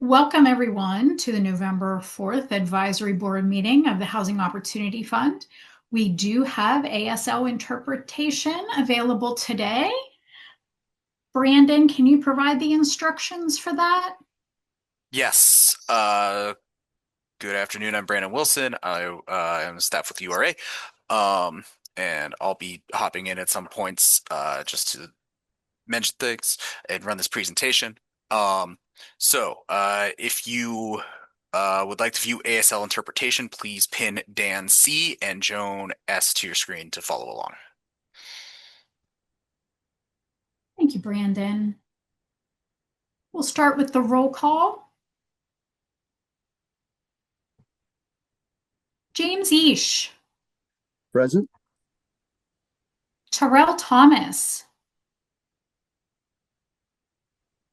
Welcome, everyone, to the November 4th Advisory Board meeting of the Housing Opportunity Fund. We do have ASL interpretation available today. Brandon, can you provide the instructions for that? Yes. Good afternoon. I'm Brandon Wilson. I am staff with URA. Um, and I'll be hopping in at some points just to mention things and run this presentation. If you would like to view ASL interpretation, please pin Dan C and Joan S to your screen to follow along. Thank you, Brandon. We'll start with the roll call. James Eash, Present. Terrell Thomas,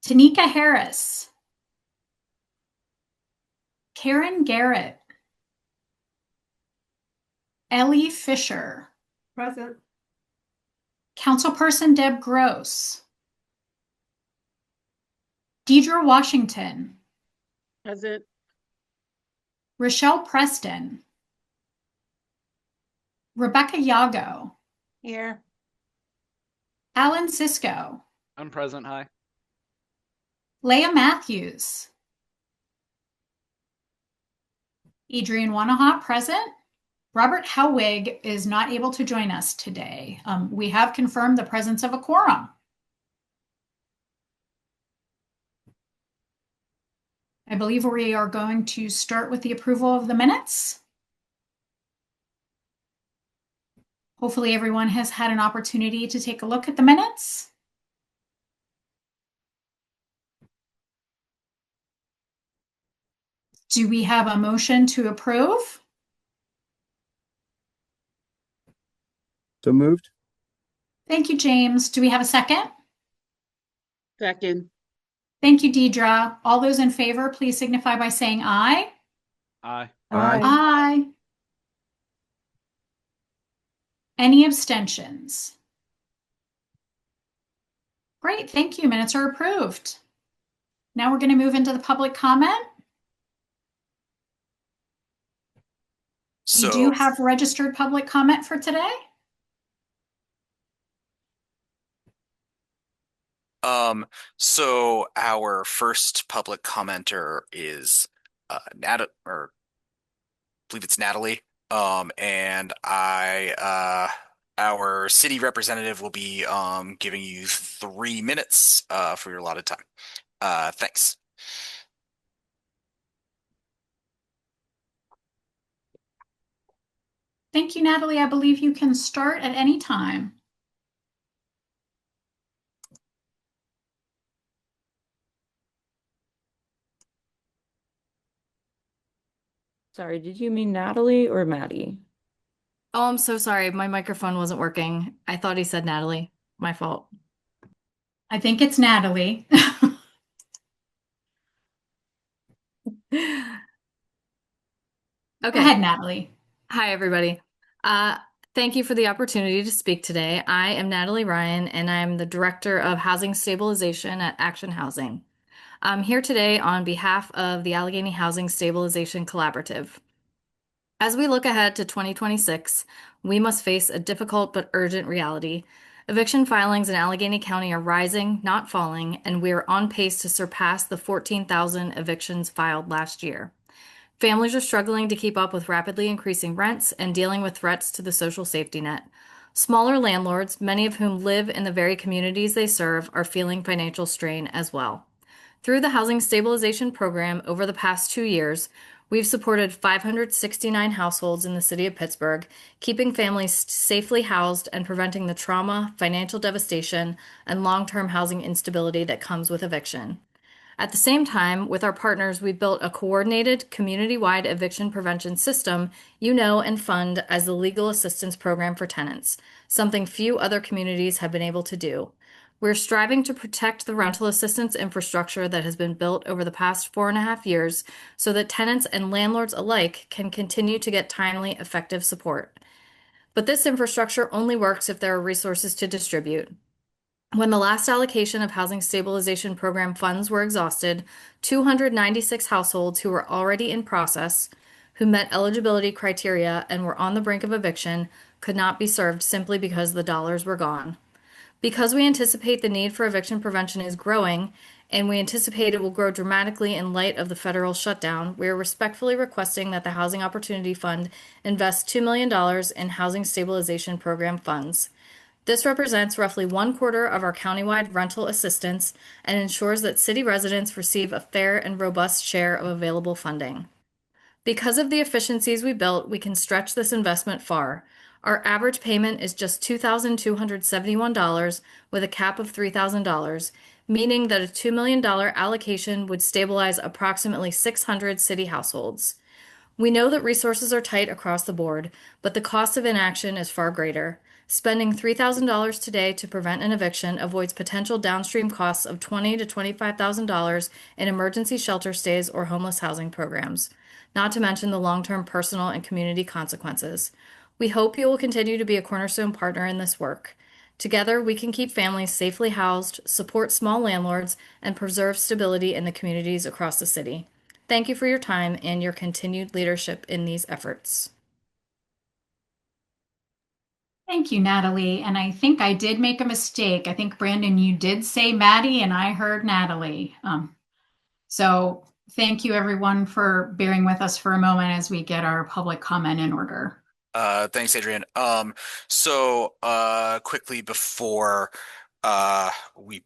Tanika Harris, Karen Garrett, Ellie Fisher, Present. Councilperson Deb Gross, Deidre Washington, Present. Rochelle Preston, Rebecca Yago, Here. Alan Sisko, I'm present. Hi. Leah Matthews, Adrian Wanaha present. Robert Howig is not able to join us today. We have confirmed the presence of a quorum. I believe we are going to start with the approval of the minutes. Hopefully everyone has had an opportunity to take a look at the minutes. Do we have a motion to approve? So moved. Thank you, James. Do we have a second? Second. Thank you, Deidre. All those in favor, please signify by saying aye. Aye. Aye. Aye. Any abstentions? Great, thank you. Minutes are approved. Now we're going to move into the public comment. You do have registered public comment for today? So our first public commenter is I believe it's Natalie. And our city representative will be giving you 3 minutes for your allotted time. Thanks. Thank you, Natalie. I believe you can start at any time. Sorry, did you mean Natalie or Maddie? Oh, I'm so sorry. My microphone wasn't working. I thought he said Natalie. My fault. I think it's Natalie. Okay. Go ahead, Natalie. Hi, everybody. Uh, Thank you for the opportunity to speak today. I am Natalie Ryan, and I'm the Director of Housing Stabilization at Action Housing. I'm here today on behalf of the Allegheny Housing Stabilization Collaborative. As we look ahead to 2026, we must face a difficult but urgent reality. Eviction filings in Allegheny County are rising, not falling, and we are on pace to surpass the 14,000 evictions filed last year. Families are struggling to keep up with rapidly increasing rents and dealing with threats to the social safety net. Smaller landlords, many of whom live in the very communities they serve, are feeling financial strain as well. Through the Housing Stabilization Program over the past 2 years, we've supported 569 households in the city of Pittsburgh, keeping families safely housed and preventing the trauma, financial devastation, and long-term housing instability that comes with eviction. At the same time, with our partners, we've built a coordinated, community-wide eviction prevention system you know and fund as the legal assistance program for tenants, something few other communities have been able to do. We're striving to protect the rental assistance infrastructure that has been built over the past 4.5 years so that tenants and landlords alike can continue to get timely, effective support. But this infrastructure only works if there are resources to distribute. When the last allocation of Housing Stabilization Program funds were exhausted, 296 households who were already in process, who met eligibility criteria and were on the brink of eviction, could not be served simply because the dollars were gone. Because we anticipate the need for eviction prevention is growing, and we anticipate it will grow dramatically in light of the federal shutdown, we are respectfully requesting that the Housing Opportunity Fund invest $2 million in Housing Stabilization Program funds. This represents roughly 1/4 of our countywide rental assistance and ensures that city residents receive a fair and robust share of available funding. Because of the efficiencies we built, we can stretch this investment far. Our average payment is just $2,271 with a cap of $3,000, meaning that a $2 million allocation would stabilize approximately 600 city households. We know that resources are tight across the board, but the cost of inaction is far greater. Spending $3,000 today to prevent an eviction avoids potential downstream costs of $20,000 to $25,000 in emergency shelter stays or homeless housing programs, not to mention the long-term personal and community consequences. We hope you will continue to be a cornerstone partner in this work. Together, we can keep families safely housed, support small landlords, and preserve stability in the communities across the city. Thank you for your time and your continued leadership in these efforts. Thank you, Natalie. And I think I did make a mistake. I think, Brandon, you did say Maddie and I heard Natalie. So thank you, everyone, for bearing with us for a moment as we get our public comment in order. Thanks, Adrian. Quickly before we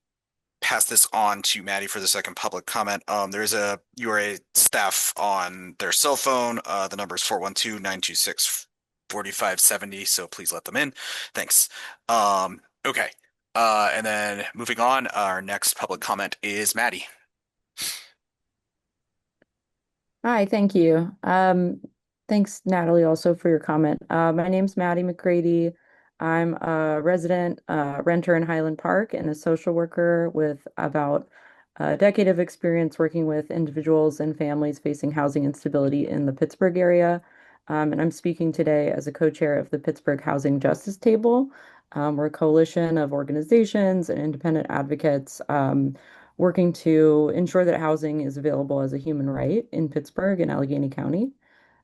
pass this on to Maddie for the second public comment, there's a URA staff on their cell phone. The number is 412-926-4570, so please let them in. Thanks. Okay. And then moving on, our next public comment is Maddie. Hi, thank you. Thanks, Natalie, also for your comment. My name's Maddie McCready. I'm a resident renter in Highland Park and a social worker with about a decade of experience working with individuals and families facing housing instability in the Pittsburgh area. And I'm speaking today as a co-chair of the Pittsburgh Housing Justice Table. We're a coalition of organizations and independent advocates working to ensure that housing is available as a human right in Pittsburgh and Allegheny County.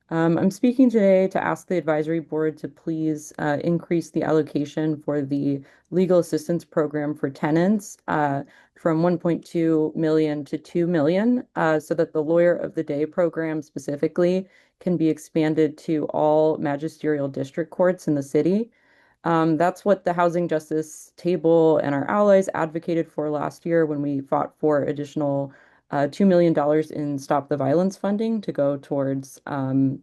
I'm speaking today to ask the advisory board to please increase the allocation for the legal assistance program for tenants from 1.2 million to 2 million so that the lawyer of the day program specifically can be expanded to all magisterial district courts in the city. That's what the Housing Justice Table and our allies advocated for last year when we fought for additional $2 million in Stop the Violence funding to go towards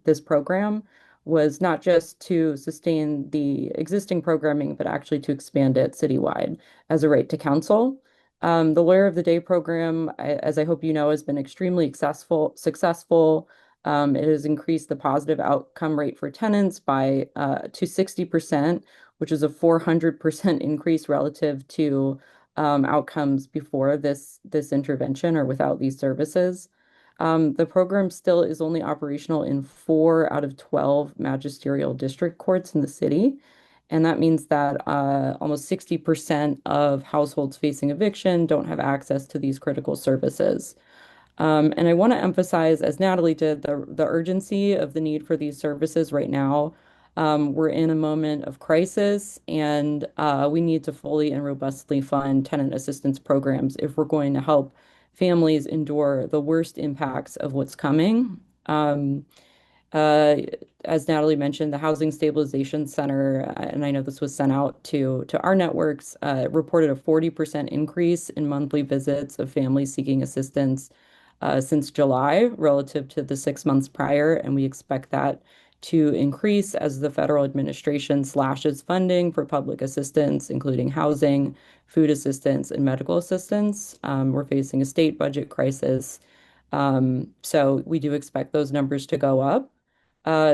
this program, was not just to sustain the existing programming, but actually to expand it citywide as a right to counsel. The Lawyer of the Day program, as I hope you know, has been extremely successful. It has increased the positive outcome rate for tenants by to 60%, which is a 400% increase relative to outcomes before this intervention or without these services. The program still is only operational in 4 out of 12 magisterial district courts in the city. And that means that almost 60% of households facing eviction don't have access to these critical services. And I want to emphasize, as Natalie did, the urgency of the need for these services right now. We're in a moment of crisis, and we need to fully and robustly fund tenant assistance programs if we're going to help families endure the worst impacts of what's coming. Uh, as Natalie mentioned, the Housing Stabilization Center, and I know this was sent out to our networks, reported a 40% increase in monthly visits of families seeking assistance since July relative to the 6 months prior, and we expect that to increase as the federal administration slashes funding for public assistance, including housing, food assistance, and medical assistance. We're facing a state budget crisis, so we do expect those numbers to go up.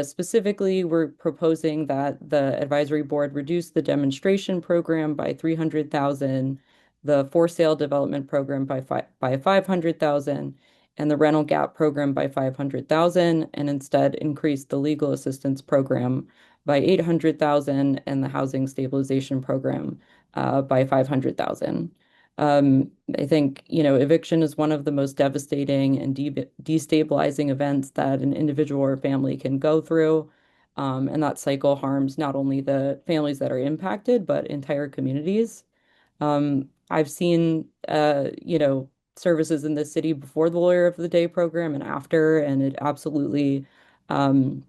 Specifically, we're proposing that the advisory board reduce the demonstration program by 300,000, the for sale development program by 500,000, and the rental gap program by 500,000, and instead increase the legal assistance program by 800,000 and the housing stabilization program by 500,000. I think, eviction is one of the most devastating and destabilizing events that an individual or family can go through. And that cycle harms not only the families that are impacted, but entire communities. I've seen, services in the city before the Lawyer of the Day program and after, and it absolutely, um,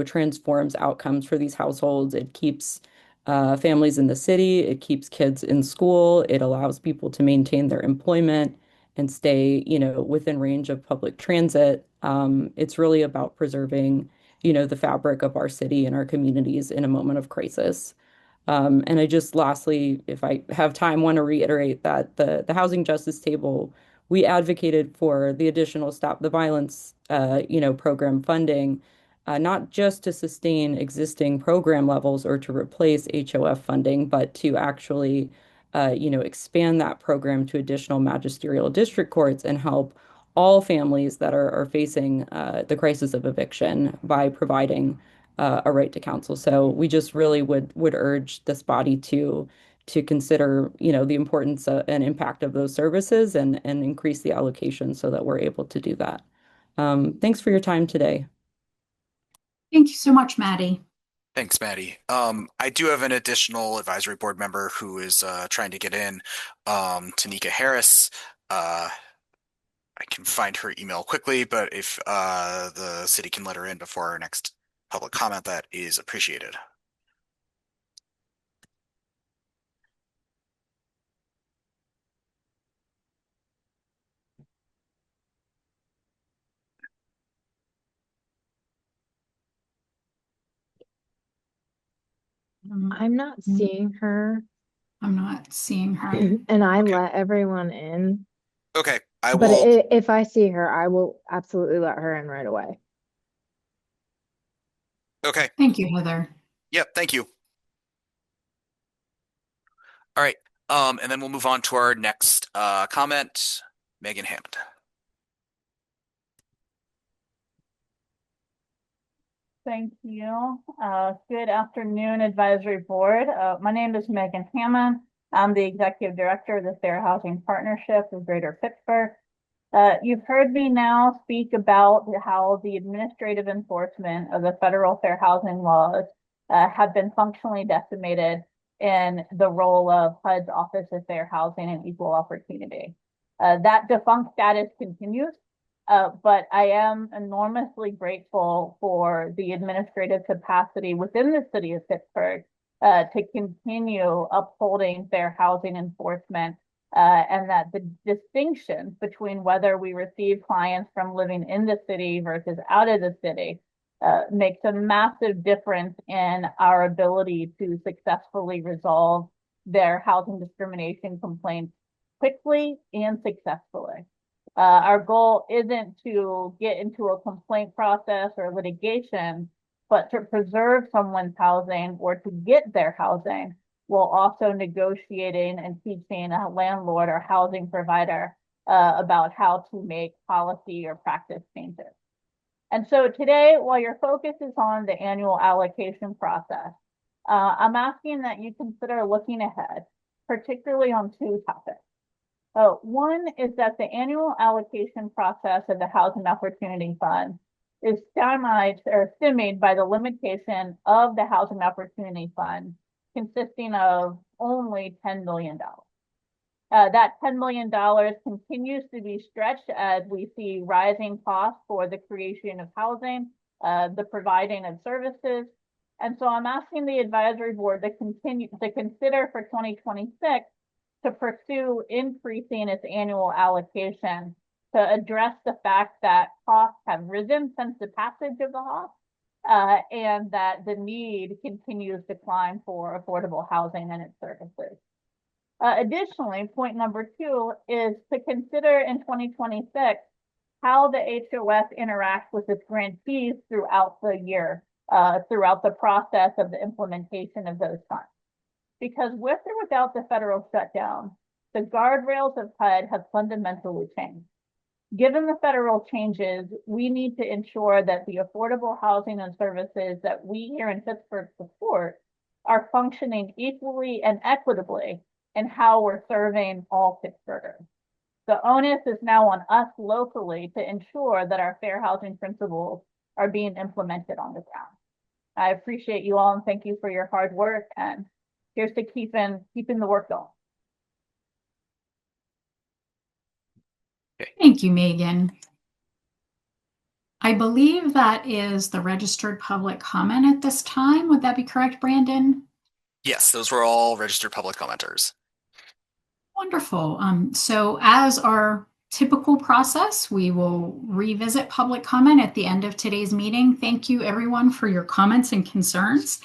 transforms outcomes for these households. It keeps families in the city, it keeps kids in school, it allows people to maintain their employment and stay, within range of public transit. It's really about preserving, the fabric of our city and our communities in a moment of crisis. And I just lastly, if I have time, want to reiterate that the Housing Justice Table, we advocated for the additional Stop the Violence, program funding, not just to sustain existing program levels or to replace HOF funding, but to actually, expand that program to additional magisterial district courts and help all families that are facing the crisis of eviction by providing a right to counsel. So we just really would urge this body to consider, the importance and impact of those services and increase the allocation so that we're able to do that. Thanks for your time today. Thank you so much, Maddie. Thanks, Maddie. I do have an additional advisory board member who is trying to get in, Tanika Harris. I can find her email quickly, but if the city can let her in before our next public comment, that is appreciated. I'm not seeing her, I'm not seeing her. and I Okay. let everyone in. Okay, I But will. if I see her, I will absolutely let her in right away. Okay. Thank you, Heather. Yep. Thank you. All right. And then we'll move on to our next comment, Megan Hammond. Thank you. Good afternoon, Advisory Board. My name is Megan Hammond. I'm the Executive Director of the Fair Housing Partnership of Greater Pittsburgh. You've heard me now speak about how the administrative enforcement of the federal fair housing laws have been functionally decimated in the role of HUD's Office of Fair Housing and Equal Opportunity. That defunct status continues. But I am enormously grateful for the administrative capacity within the city of Pittsburgh to continue upholding fair housing enforcement, and that the distinction between whether we receive clients from living in the city versus out of the city makes a massive difference in our ability to successfully resolve their housing discrimination complaints quickly and successfully. Our goal isn't to get into a complaint process or litigation, but to preserve someone's housing or to get their housing while also negotiating and teaching a landlord or housing provider about how to make policy or practice changes. And so today, while your focus is on the annual allocation process, I'm asking that you consider looking ahead, particularly on two topics. One is that the annual allocation process of the Housing Opportunity Fund is stymied by the limitation of the Housing Opportunity Fund, consisting of only $10 million. That $10 million continues to be stretched as we see rising costs for the creation of housing, the providing of services. And so I'm asking the advisory board to consider for 2026 to pursue increasing its annual allocation to address the fact that costs have risen since the passage of the HOF, and that the need continues to climb for affordable housing and its services. Additionally, point number two is to consider in 2026 how the HOF interacts with its grantees throughout the year, throughout the process of the implementation of those funds. Because with or without the federal shutdown, the guardrails of HUD have fundamentally changed. Given the federal changes, we need to ensure that the affordable housing and services that we here in Pittsburgh support are functioning equally and equitably in how we're serving all Pittsburghers. The onus is now on us locally to ensure that our fair housing principles are being implemented on the ground. I appreciate you all and thank you for your hard work, and here's to keeping the work going. Thank you, Megan. I believe that is the registered public comment at this time. Would that be correct, Brandon? Yes, those were all registered public commenters. Wonderful. So as our typical process, we will revisit public comment at the end of today's meeting. Thank you, everyone, for your comments and concerns.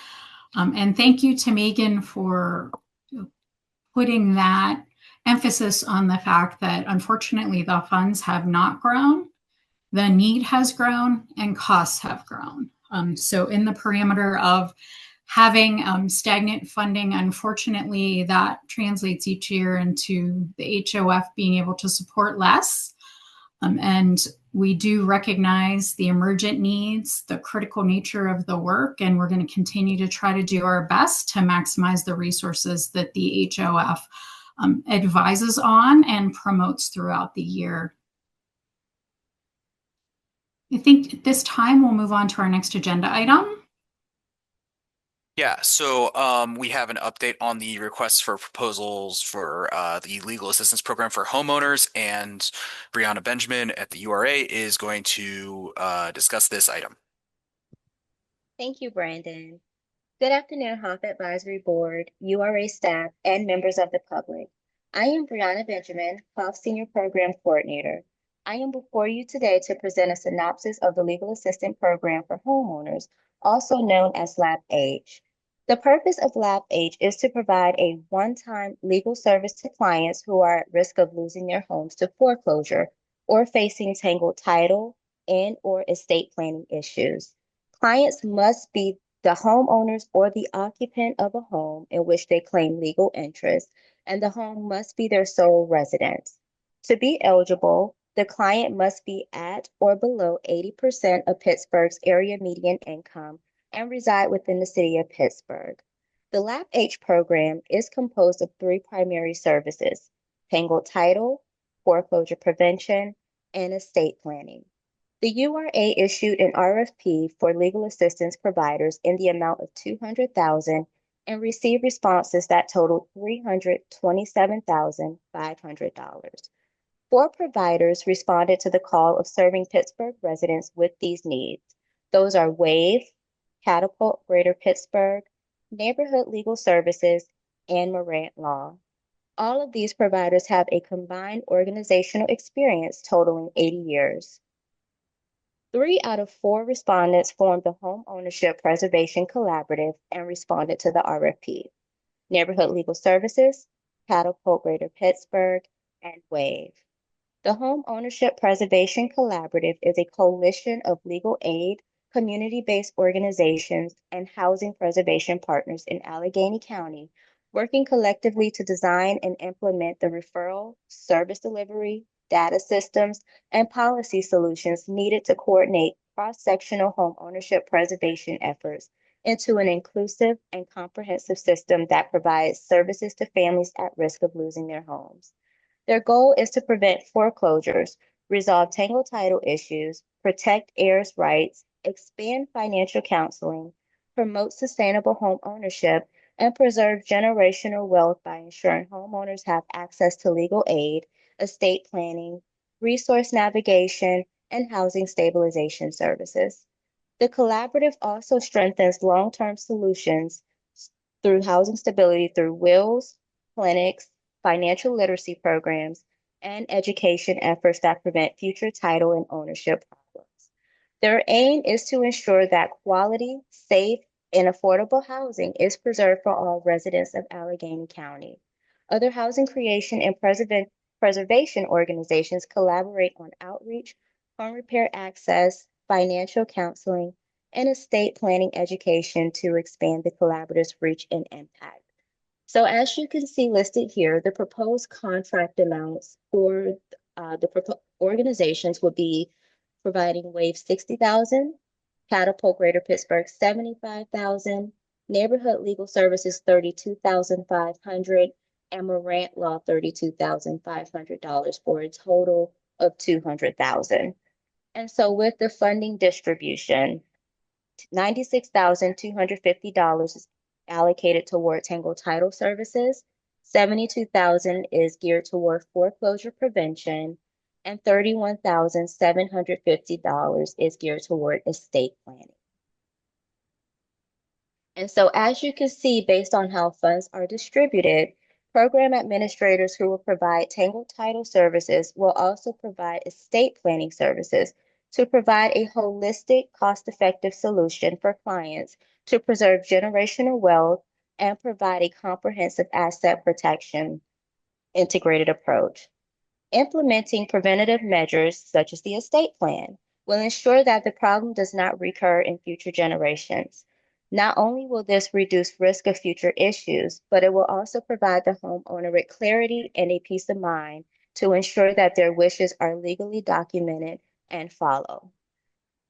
And thank you to Megan for putting that emphasis on the fact that unfortunately the funds have not grown, the need has grown, and costs have grown. So in the parameter of having stagnant funding, unfortunately, that translates each year into the HOF being able to support less. And we do recognize the emergent needs, the critical nature of the work, and we're going to continue to try to do our best to maximize the resources that the HOF advises on and promotes throughout the year. I think at this time we'll move on to our next agenda item. Yeah, so we have an update on the requests for proposals for the legal assistance program for homeowners, and Brianna Benjamin at the URA is going to discuss this item. Thank you, Brandon. Good afternoon, HOF Advisory Board, URA staff, and members of the public. I am Brianna Benjamin, HOF Senior Program Coordinator. I am before you today to present a synopsis of the Legal Assistance Program for Homeowners, also known as LAP-H. The purpose of LAP-H is to provide a one-time legal service to clients who are at risk of losing their homes to foreclosure or facing tangled title and or estate planning issues. Clients must be the homeowners or the occupant of a home in which they claim legal interest, and the home must be their sole residence. To be eligible, the client must be at or below 80% of Pittsburgh's area median income and reside within the city of Pittsburgh. The LAP-H program is composed of 3 primary services: tangled title, foreclosure prevention, and estate planning. The URA issued an RFP for legal assistance providers in the amount of $200,000 and received responses that totaled $327,500. 4 providers responded to the call of serving Pittsburgh residents with these needs. Those are WAVE, Catapult Greater Pittsburgh, Neighborhood Legal Services, and Morant Law. All of these providers have a combined organizational experience totaling 80 years. 3 out of 4 respondents formed the Home Ownership Preservation Collaborative and responded to the RFP. Neighborhood Legal Services, Catapult Greater Pittsburgh, and WAVE. The Home Ownership Preservation Collaborative is a coalition of legal aid, community-based organizations, and housing preservation partners in Allegheny County, working collectively to design and implement the referral, service delivery, data systems, and policy solutions needed to coordinate cross-sectional home ownership preservation efforts into an inclusive and comprehensive system that provides services to families at risk of losing their homes. Their goal is to prevent foreclosures, resolve tangled title issues, protect heirs' rights, expand financial counseling, promote sustainable home ownership, and preserve generational wealth by ensuring homeowners have access to legal aid, estate planning, resource navigation, and housing stabilization services. The collaborative also strengthens long-term solutions through housing stability through wills, clinics, financial literacy programs, and education efforts that prevent future title and ownership problems. Their aim is to ensure that quality, safe, and affordable housing is preserved for all residents of Allegheny County. Other housing creation and preservation organizations collaborate on outreach, home repair access, financial counseling, and estate planning education to expand the collaborative's reach and impact. So as you can see listed here, the proposed contract amounts for the organizations would be providing WAVE $60,000, Catapult Greater Pittsburgh $75,000, Neighborhood Legal Services $32,500, and Morant Law $32,500 for a total of $200,000. And so with the funding distribution, $96,250 is allocated toward Tangle Title Services, $72,000 is geared toward foreclosure prevention, and $31,750 is geared toward estate planning. And so as you can see, based on how funds are distributed, program administrators who will provide Tangle Title services will also provide estate planning services to provide a holistic, cost-effective solution for clients to preserve generational wealth and provide a comprehensive asset protection integrated approach. Implementing preventative measures such as the estate plan will ensure that the problem does not recur in future generations. Not only will this reduce risk of future issues, but it will also provide the homeowner with clarity and a peace of mind to ensure that their wishes are legally documented and followed.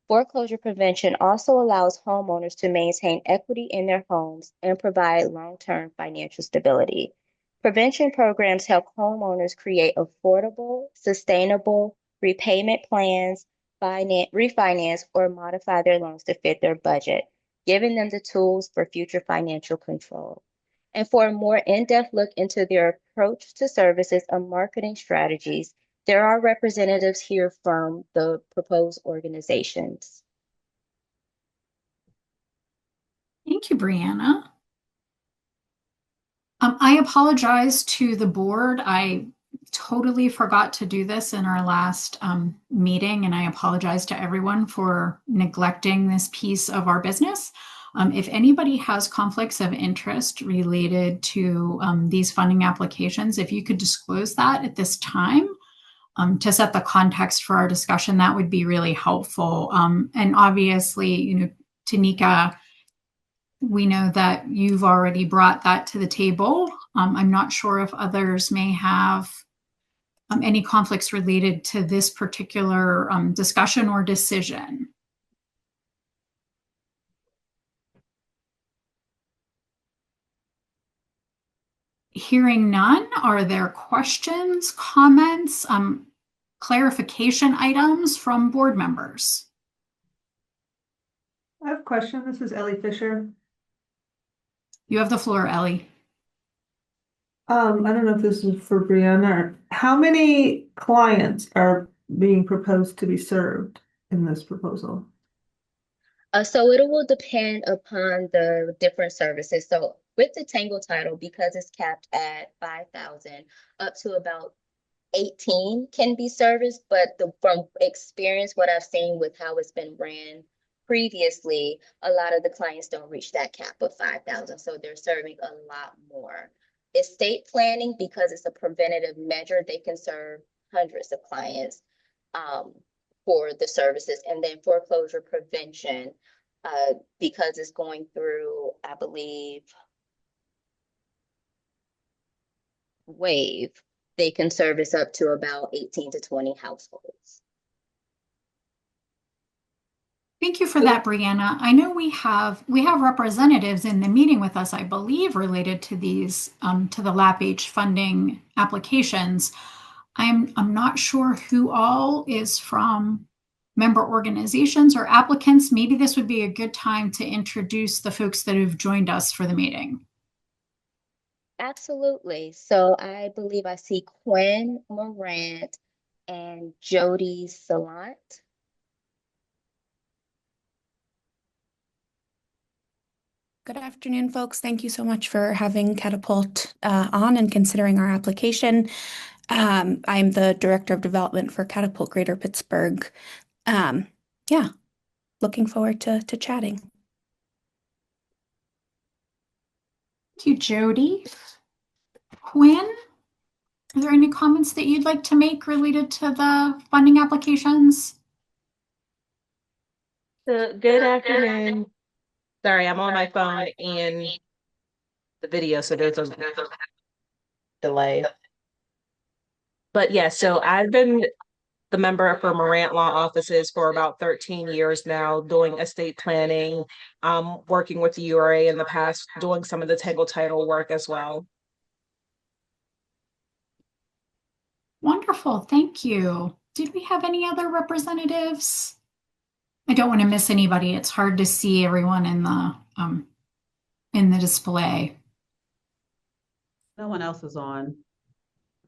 Foreclosure prevention also allows homeowners to maintain equity in their homes and provide long-term financial stability. Prevention programs help homeowners create affordable, sustainable repayment plans, refinance, or modify their loans to fit their budget, giving them the tools for future financial control. And for a more in-depth look into their approach to services and marketing strategies, there are representatives here from the proposed organizations. Thank you, Brianna. I apologize to the board. I totally forgot to do this in our last meeting, and I apologize to everyone for neglecting this piece of our business. If anybody has conflicts of interest related to these funding applications, if you could disclose that at this time to set the context for our discussion, that would be really helpful. And obviously, Tanika, we know that you've already brought that to the table. I'm not sure if others may have any conflicts related to this particular discussion or decision. Hearing none, are there questions, comments, clarification items from board members? I have a question. This is Ellie Fisher. You have the floor, Ellie. I don't know if this is for Brianna. How many clients are being proposed to be served in this proposal? So it will depend upon the different services. So with the Tangle Title, because it's capped at 5,000, up to about 18 can be serviced, but from experience, what I've seen with how it's been ran previously, a lot of the clients don't reach that cap of 5,000, so they're serving a lot more. Estate planning, because it's a preventative measure, they can serve hundreds of clients for the services. And then foreclosure prevention, because it's going through, I believe, WAVE, they can service up to about 18 to 20 households. Thank you for that, Brianna. I know we have representatives in the meeting with us, I believe, related to these to the LAP-H funding applications. I'm not sure who all is from member organizations or applicants. Maybe this would be a good time to introduce the folks that have joined us for the meeting. Absolutely. So I believe I see Quinn Morant and Jody Salant. Good afternoon, folks. Thank you so much for having Catapult on and considering our application. I'm the Director of Development for Catapult Greater Pittsburgh. Yeah, looking forward to chatting. Thank you, Jody. Quinn, are there any comments that you'd like to make related to the funding applications? Good afternoon. Sorry, I'm on my phone and the video, so there's a delay. But yeah, so I've been the member for Morant Law Offices for about 13 years now, doing estate planning, working with the URA in the past, doing some of the Tangle title work as well. Wonderful, thank you. Did we have any other representatives? I don't want to miss anybody. It's hard to see everyone in the display. No one else is on.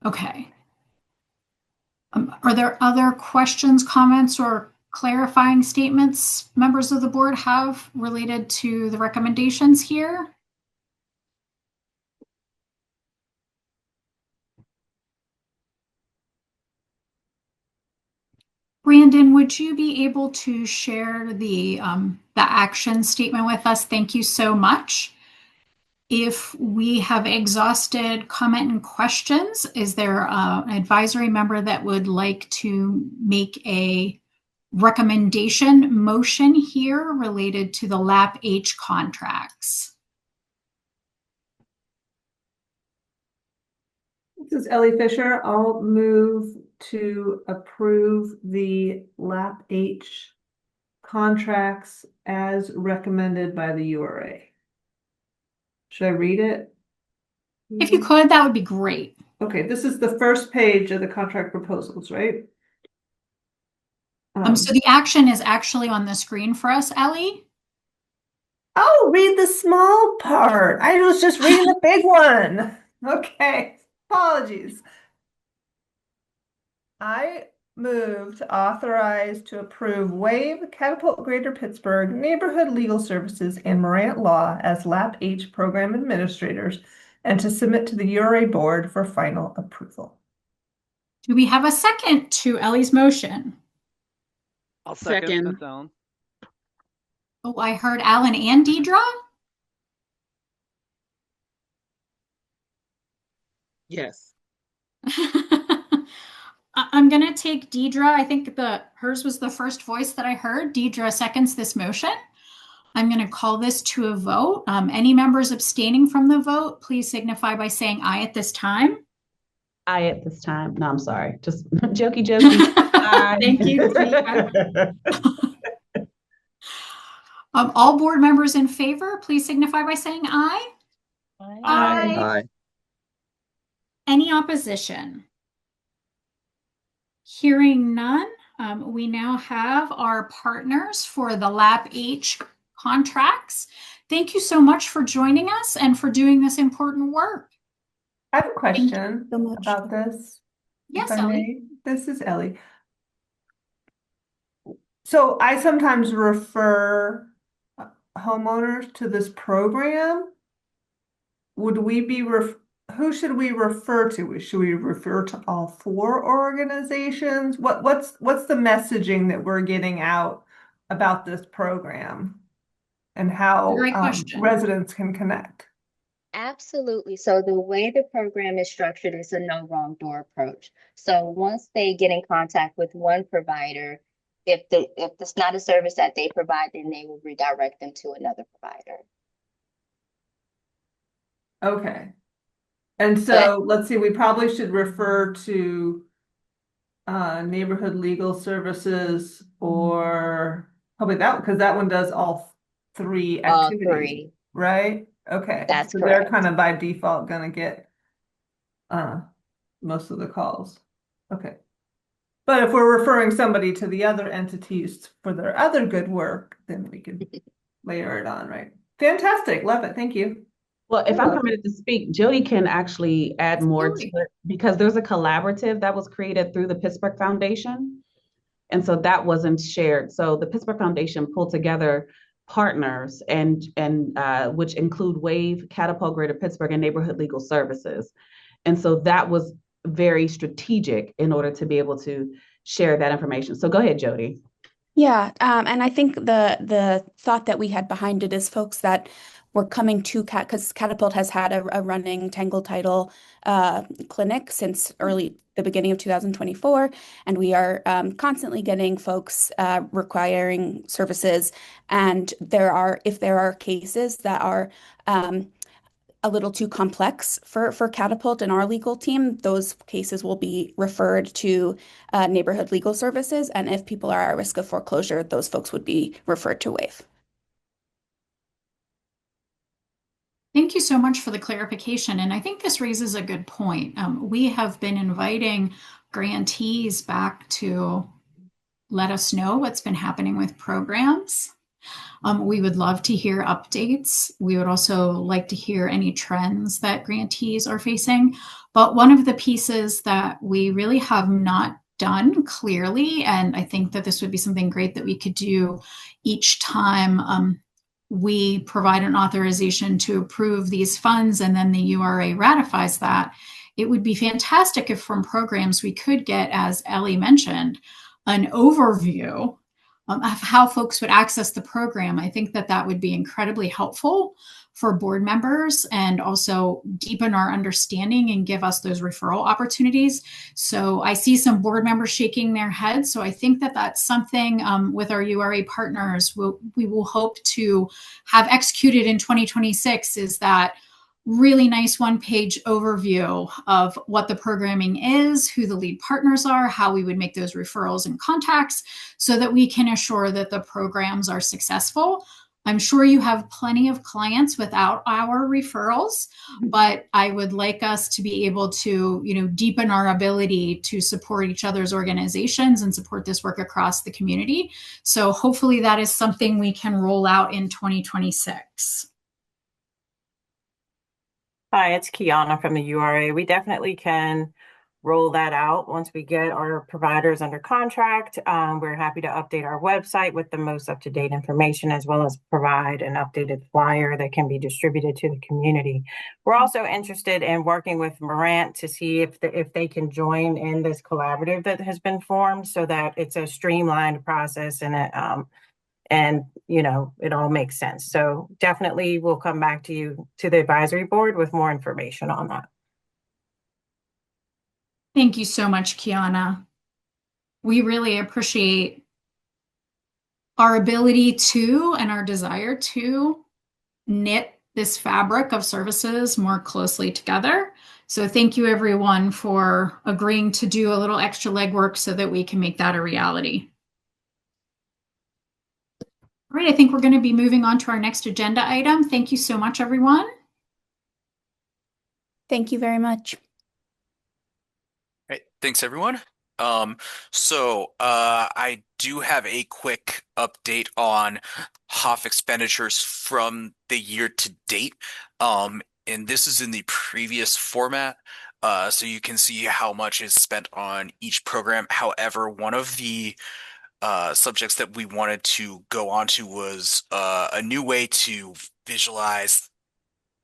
Okay. Are there other questions, comments, or clarifying statements members of the board have related to the recommendations here? Brandon, would you be able to share the action statement with us? Thank you so much. If we have exhausted comment and questions, is there an advisory member that would like to make a recommendation motion here related to the LAP H contracts? This is Ellie Fisher. I'll move to approve the LAP H contracts as recommended by the URA. Should I read it? If you could, that would be great. Okay, this is the first page of the contract proposals, right? So the action is actually on the screen for us, Ellie. Oh, read the small part. I was just reading the big one. Okay, apologies. I move to authorize to approve WAVE, Catapult Greater Pittsburgh, Neighborhood Legal Services, and Morant Law as LAP H program administrators, and to submit to the URA board for final approval. Do we have a second to Ellie's motion? I'll second. That's Alan. Oh, I heard Alan and Deidre. Yes. I'm going to take Deidre. I think hers was the first voice that I heard. Deidre seconds this motion. I'm going to call this to a vote. Any members abstaining from the vote, please signify by saying aye at this time. Aye at this time. No, I'm sorry. Just jokey. Thank you. All board members in favor, please signify by saying aye. Aye. Aye. Any opposition? Hearing none, we now have our partners for the LAP H contracts. Thank you so much for joining us and for doing this important work. I have a question about this. Yes, Ellie. This is Ellie. So I sometimes refer homeowners to this program. Would we be who should we refer to? Should we refer to all four organizations? What's the messaging that we're getting out about this program and how residents can connect? Absolutely. So the way the program is structured is a no wrong door approach. So once they get in contact with one provider, if it's not a service that they provide, then they will redirect them to another provider. Okay. And so let's see, we probably should refer to Neighborhood Legal Services or probably that, because that one does all three activities, All three. right? Okay. That's so correct. They're kind of by default going to get most of the calls. Okay. But if we're referring somebody to the other entities for their other good work, then we can layer it on, right? Fantastic. Love it. Thank you. Well, if I'm permitted to speak, Jody can actually add more to it because there's a collaborative that was created through the Pittsburgh Foundation. And so that wasn't shared. So the Pittsburgh Foundation pulled together partners and which include WAVE, Catapult Greater Pittsburgh, and Neighborhood Legal Services. And so that was very strategic in order to be able to share that information. So go ahead, Jody. Yeah, and I think the thought that we had behind it is folks that were coming to because Catapult has had a running Tangle title clinic since the beginning of 2024, and we are constantly getting folks requiring services. And if there are cases that are a little too complex for Catapult and our legal team, those cases will be referred to neighborhood legal services. And if people are at risk of foreclosure, those folks would be referred to WAVE. Thank you so much for the clarification. And I think this raises a good point. We have been inviting grantees back to let us know what's been happening with programs. We would love to hear updates. We would also like to hear any trends that grantees are facing. But one of the pieces that we really have not done clearly, and I think that this would be something great that we could do each time we provide an authorization to approve these funds and then the URA ratifies that, it would be fantastic if from programs we could get, as Ellie mentioned, an overview of how folks would access the program. I think that that would be incredibly helpful for board members and also deepen our understanding and give us those referral opportunities. So I see some board members shaking their heads. So I think that that's something with our URA partners we will hope to have executed in 2026, is that really nice one-page overview of what the programming is, who the lead partners are, how we would make those referrals and contacts so that we can assure that the programs are successful. I'm sure you have plenty of clients without our referrals, but I would like us to be able to, deepen our ability to support each other's organizations and support this work across the community. So hopefully that is something we can roll out in 2026. Hi, it's Kiana from the URA. We definitely can roll that out once we get our providers under contract. We're happy to update our website with the most up-to-date information, as well as provide an updated flyer that can be distributed to the community. We're also interested in working with Morant to see if they can join in this collaborative that has been formed so that it's a streamlined process and it all makes sense. So definitely we'll come back to you, to the advisory board, with more information on that. Thank you so much, Kiana. We really appreciate our ability to and our desire to knit this fabric of services more closely together. So thank you everyone for agreeing to do a little extra legwork so that we can make that a reality. All right, I think we're going to be moving on to our next agenda item. Thank you so much, everyone. Thank you very much. Right, thanks everyone. I do have a quick update on HOF expenditures from the year to date. And this is in the previous format. So you can see how much is spent on each program. However, one of the subjects that we wanted to go on to was a new way to visualize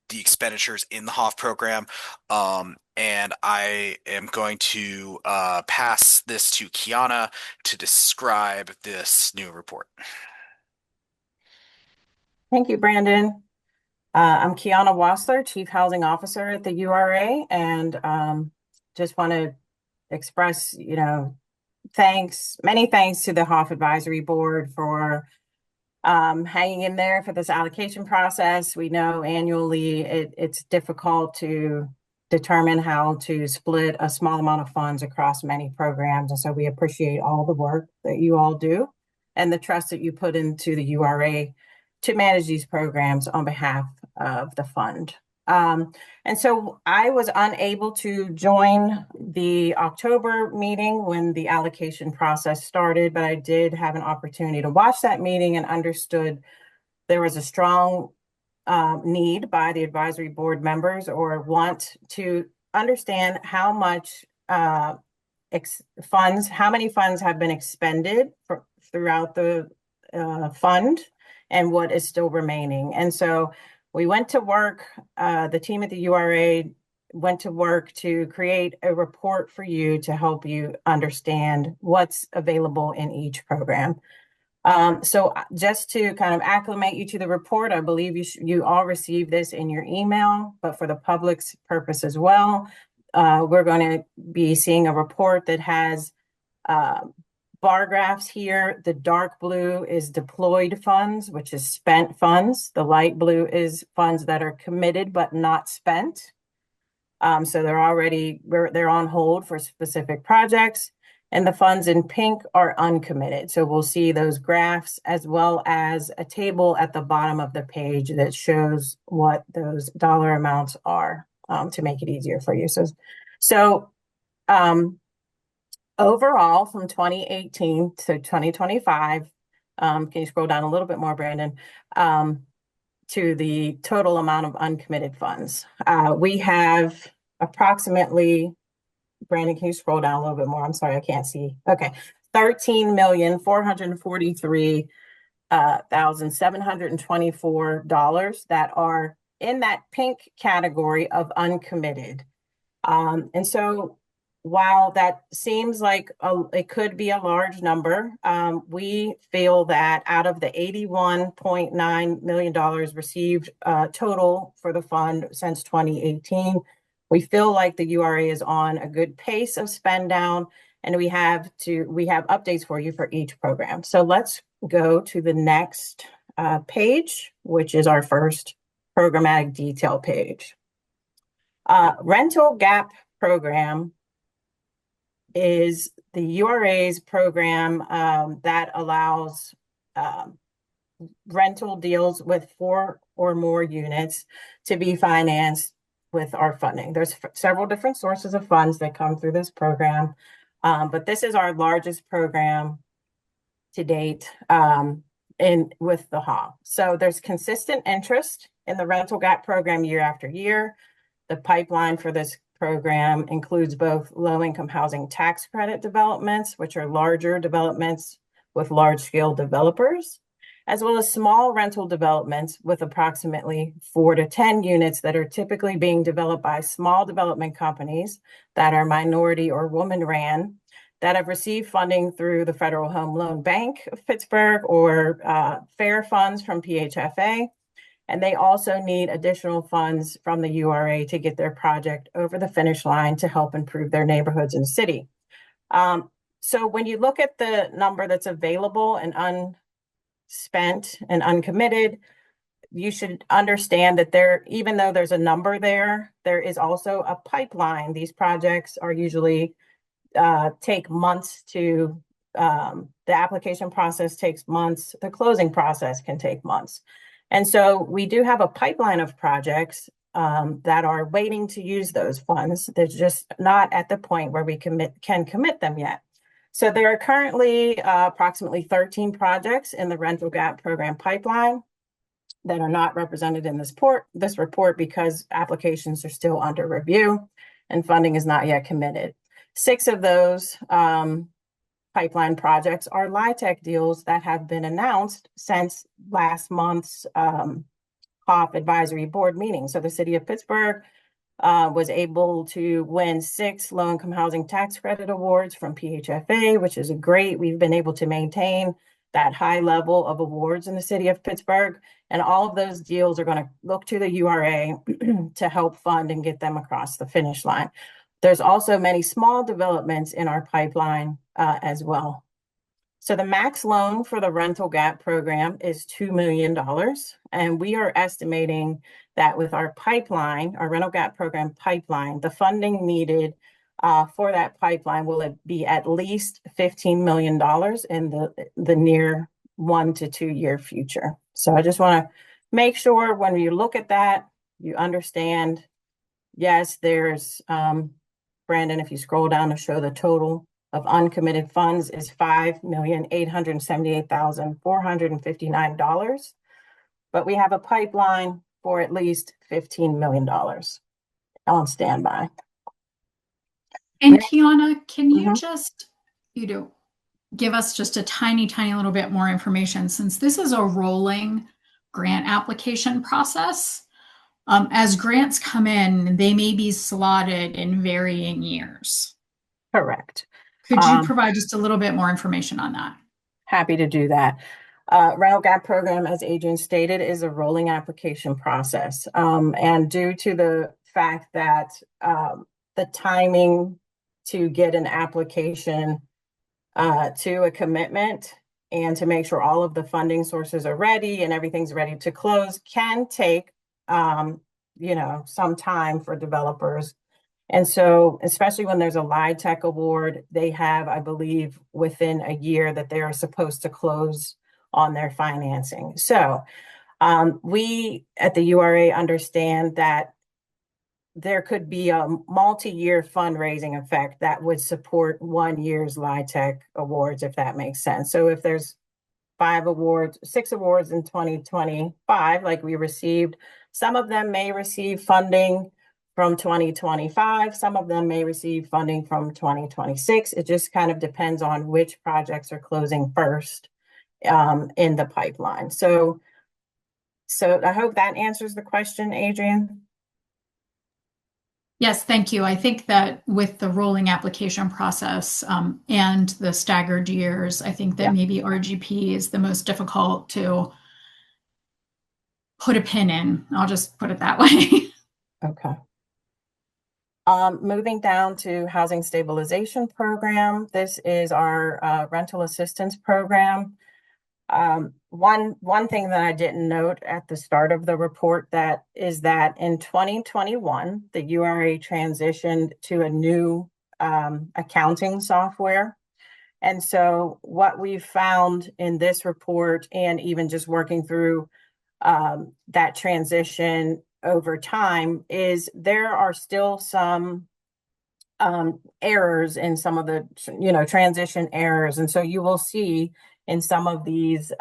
the expenditures in the HOF program. And I am going to pass this to Kiana to describe this new report. Thank you, Brandon. I'm Kiana Wassler, Chief Housing Officer at the URA, and just want to express, many thanks to the HOF Advisory Board for hanging in there for this allocation process. We know annually it's difficult to determine how to split a small amount of funds across many programs. And so we appreciate all the work that you all do and the trust that you put into the URA to manage these programs on behalf of the fund. And so I was unable to join the October meeting when the allocation process started, but I did have an opportunity to watch that meeting and understood there was a strong need by the advisory board members, or want to understand how much how many funds have been expended throughout the fund and what is still remaining. And so we went to work, the team at the URA went to work to create a report for you to help you understand what's available in each program. So just to kind of acclimate you to the report, I believe you all received this in your email, but for the public's purpose as well, we're going to be seeing a report that has bar graphs here, the dark blue is deployed funds, which is spent funds. The light blue is funds that are committed but not spent. So they're on hold for specific projects. And the funds in pink are uncommitted. So we'll see those graphs as well as a table at the bottom of the page that shows what those dollar amounts are, to make it easier for you. So overall, from 2018 to 2025, can you scroll down a little bit more, Brandon, to the total amount of uncommitted funds? We have approximately, Brandon, can you scroll down a little bit more? I'm sorry, I can't see. Okay, $13,443,724 that are in that pink category of uncommitted. And so while that seems like it could be a large number, we feel that out of the $81.9 million received total for the fund since 2018, we feel like the URA is on a good pace of spend down, and we have updates for you for each program. So let's go to the next page, which is our first programmatic detail page. Rental gap program is the URA's program that allows rental deals with 4 or more units to be financed with our funding. There's several different sources of funds that come through this program, but this is our largest program to date with the HAW. So there's consistent interest in the rental gap program year after year. The pipeline for this program includes both low-income housing tax credit developments, which are larger developments with large-scale developers, as well as small rental developments with approximately 4 to 10 units that are typically being developed by small development companies that are minority or woman-ran, that have received funding through the Federal Home Loan Bank of Pittsburgh or FAIR funds from PHFA. And they also need additional funds from the URA to get their project over the finish line to help improve their neighborhoods and city. So when you look at the number that's available and unspent and uncommitted, you should understand that even though there's a number there is also a pipeline. These projects are usually take months to, the application process takes months, the closing process can take months. And so we do have a pipeline of projects that are waiting to use those funds. They're just not at the point where we can commit them yet. So there are currently approximately 13 projects in the rental gap program pipeline that are not represented in this report because applications are still under review and funding is not yet committed. 6 of those pipeline projects are LIHTC deals that have been announced since last month's COP advisory board meeting. So the city of Pittsburgh was able to win 6 low-income housing tax credit awards from PHFA, which is great. We've been able to maintain that high level of awards in the city of Pittsburgh. And all of those deals are going to look to the URA to help fund and get them across the finish line. There's also many small developments in our pipeline as well. So the max loan for the rental gap program is $2 million. And we are estimating that with our pipeline, our rental gap program pipeline, the funding needed for that pipeline will be at least $15 million in the near 1 to 2 year future. So I just want to make sure when you look at that, you understand, yes, there's Brandon, if you scroll down to show the total of uncommitted funds is $5,878,459. But we have a pipeline for at least $15 million on standby. And Kiana, can you just, give us just a tiny little bit more information, since this is a rolling grant application process. As grants come in, they may be slotted in varying years. Correct. Could you provide just a little bit more information on that? Happy to do that. Rental gap program, as Adrian stated, is a rolling application process. And due to the fact that the timing to get an application to a commitment and to make sure all of the funding sources are ready and everything's ready to close can take, some time for developers. And so, especially when there's a LIHTC award, they have, I believe, within a year that they are supposed to close on their financing. So we at the URA understand that there could be a multi-year fundraising effect that would support 1 year's LIHTC awards, if that makes sense. So if there's 6 awards in 2025, like we received, some of them may receive funding from 2025. Some of them may receive funding from 2026. It just kind of depends on which projects are closing first in the pipeline. So I hope that answers the question, Adrian. Yes, thank you. I think that with the rolling application process and the staggered years, I think that maybe RGP is the most difficult to put a pin in. I'll just put it that way. Okay. Moving down to Housing Stabilization Program. This is our rental assistance program. One thing that I didn't note at the start of the report is that in 2021, the URA transitioned to a new accounting software. And so what we've found in this report, and even just working through that transition over time, is there are still some errors in some of the transition errors. And so you will see in some of these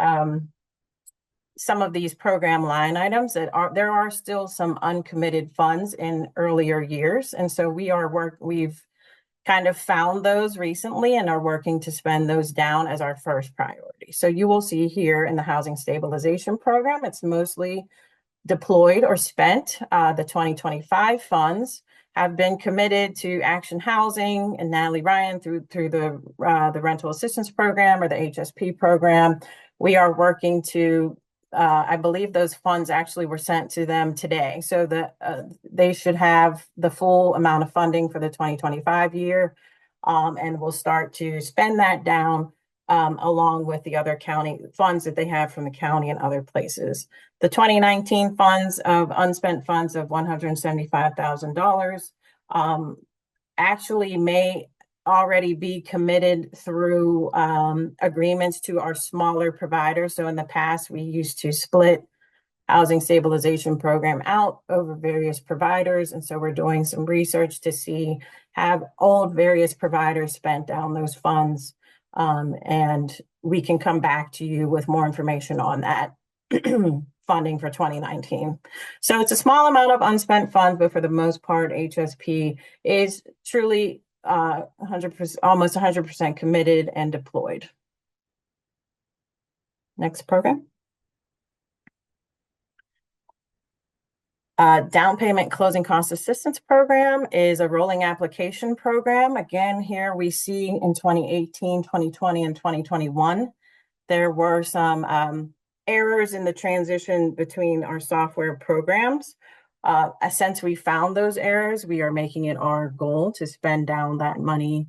program line items there are still some uncommitted funds in earlier years. And so we've kind of found those recently and are working to spend those down as our first priority. So you will see here in the Housing Stabilization Program, it's mostly deployed or spent. The 2025 funds have been committed to Action Housing and Natalie Ryan through the Rental Assistance Program or the HSP program. We are working to, I believe those funds actually were sent to them today. So they should have the full amount of funding for the 2025 year. And we'll start to spend that down along with the other county funds that they have from the county and other places. The 2019 funds of unspent funds of $175,000 actually may already be committed through agreements to our smaller providers. So in the past, we used to split Housing Stabilization Program out over various providers. And so we're doing some research to see, have old various providers spent down those funds. And we can come back to you with more information on that funding for 2019. So it's a small amount of unspent funds, but for the most part, HSP is truly 100%, almost 100% committed and deployed. Next program. Down payment closing cost assistance program is a rolling application program. Again, here we see in 2018, 2020, and 2021, there were some errors in the transition between our software programs. Since we found those errors, we are making it our goal to spend down that money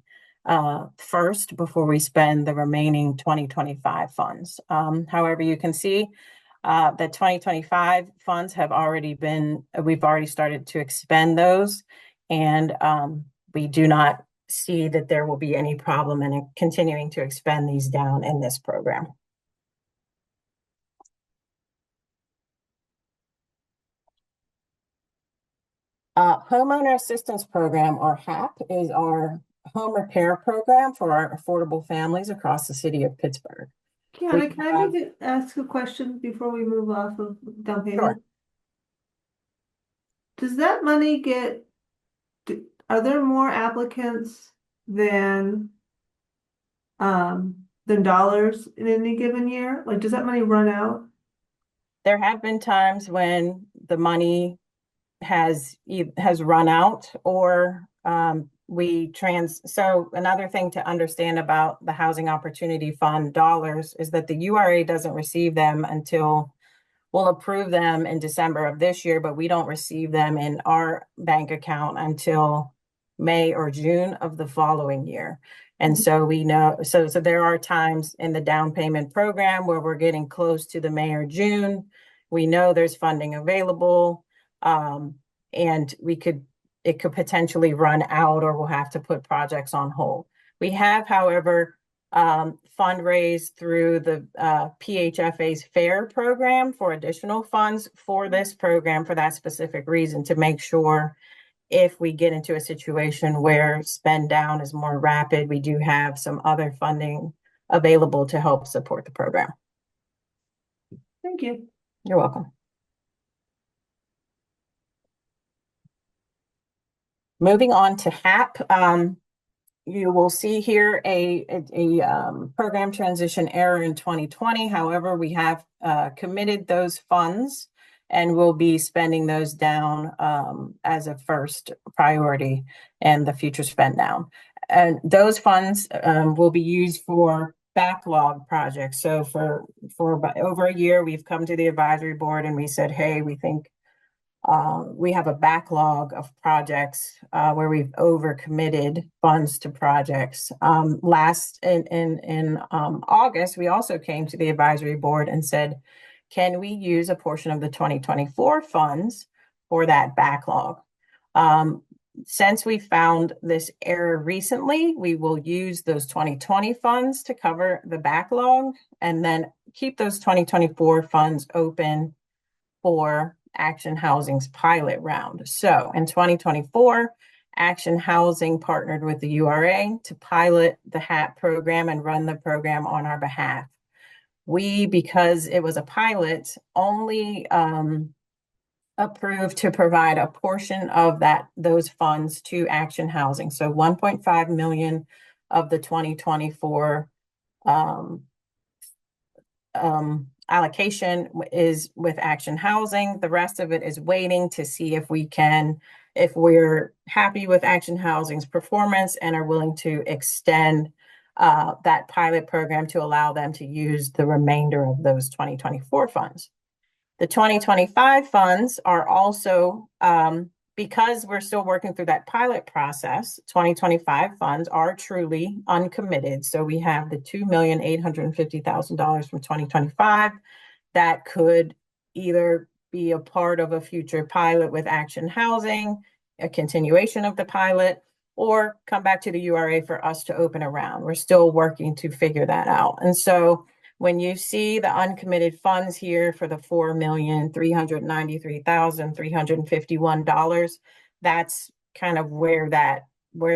first before we spend the remaining 2025 funds. However, you can see the 2025 funds have we've already started to expend those, and we do not see that there will be any problem in continuing to expend these down in this program. Homeowner Assistance Program, or HAP, is our home repair program for our affordable families across the city of Pittsburgh. Kiana, can I maybe ask a question before we move off of down payment? Sure. Does that money are there more applicants than dollars in any given year? Like, does that money run out? There have been times when the money has run out, or so another thing to understand about the Housing Opportunity Fund dollars is that the URA doesn't receive them until we'll approve them in December of this year, but we don't receive them in our bank account until May or June of the following year. And so we know, so there are times in the down payment program where we're getting close to the May or June. We know there's funding available, and it could potentially run out, or we'll have to put projects on hold. We have, however, fundraised through the PHFA's FAIR program for additional funds for this program for that specific reason, to make sure if we get into a situation where spend down is more rapid, we do have some other funding available to help support the program. Thank you. You're welcome. Moving on to HAP, you will see here a program transition error in 2020. However, we have committed those funds and we'll be spending those down as a first priority and the future spend down. And those funds will be used for backlog projects. So for about over a year, we've come to the advisory board and we said, hey, we think we have a backlog of projects where we've overcommitted funds to projects. Last in August, we also came to the advisory board and said, can we use a portion of the 2024 funds for that backlog? Since we found this error recently, we will use those 2020 funds to cover the backlog and then keep those 2024 funds open for Action Housing's pilot round. So in 2024, Action Housing partnered with the URA to pilot the HAP program and run the program on our behalf. We, because it was a pilot, only approved to provide a portion of those funds to Action Housing. So 1.5 million of the 2024 allocation is with Action Housing. The rest of it is waiting to see if we're happy with Action Housing's performance and are willing to extend that pilot program to allow them to use the remainder of those 2024 funds. The 2025 funds are also, because we're still working through that pilot process, 2025 funds are truly uncommitted. So we have the $2,850,000 from 2025 that could either be a part of a future pilot with Action Housing, a continuation of the pilot, or come back to the URA for us to open a round. We're still working to figure that out. And so when you see the uncommitted funds here for the $4,393,351, that's kind of where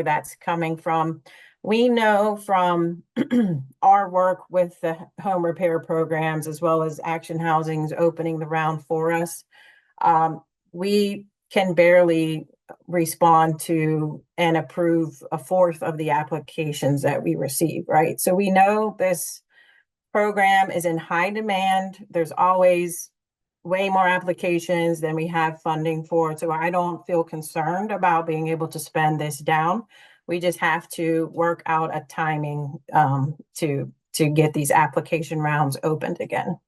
that's coming from. We know from our work with the home repair programs, as well as Action Housing's opening the round for us, we can barely respond to and approve a fourth of the applications that we receive, right? So we know this program is in high demand. There's always way more applications than we have funding for. So I don't feel concerned about being able to spend this down. We just have to work out a timing to get these application rounds opened again.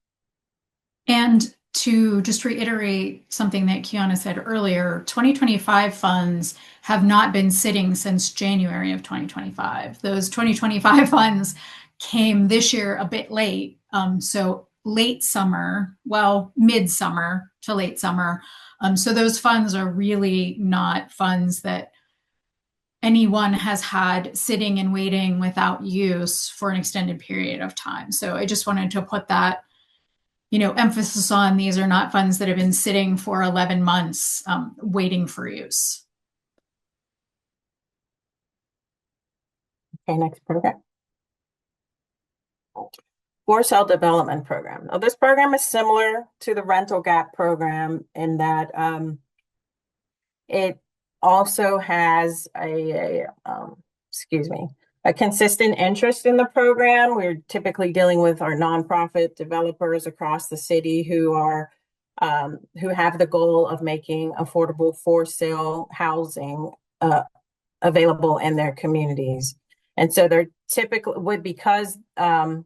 And to just reiterate something that Kiana said earlier, 2025 funds have not been sitting since January of 2025. Those 2025 funds came this year a bit late. So late summer, well, midsummer to late summer. So those funds are really not funds that anyone has had sitting and waiting without use for an extended period of time. So I just wanted to put that emphasis on these are not funds that have been sitting for 11 months waiting for use. Okay, next program. For Sale Development Program. Now, this program is similar to the rental gap program in that it also has a consistent interest in the program. We're typically dealing with our nonprofit developers across the city who have the goal of making affordable for sale housing available in their communities. And so they're typically because to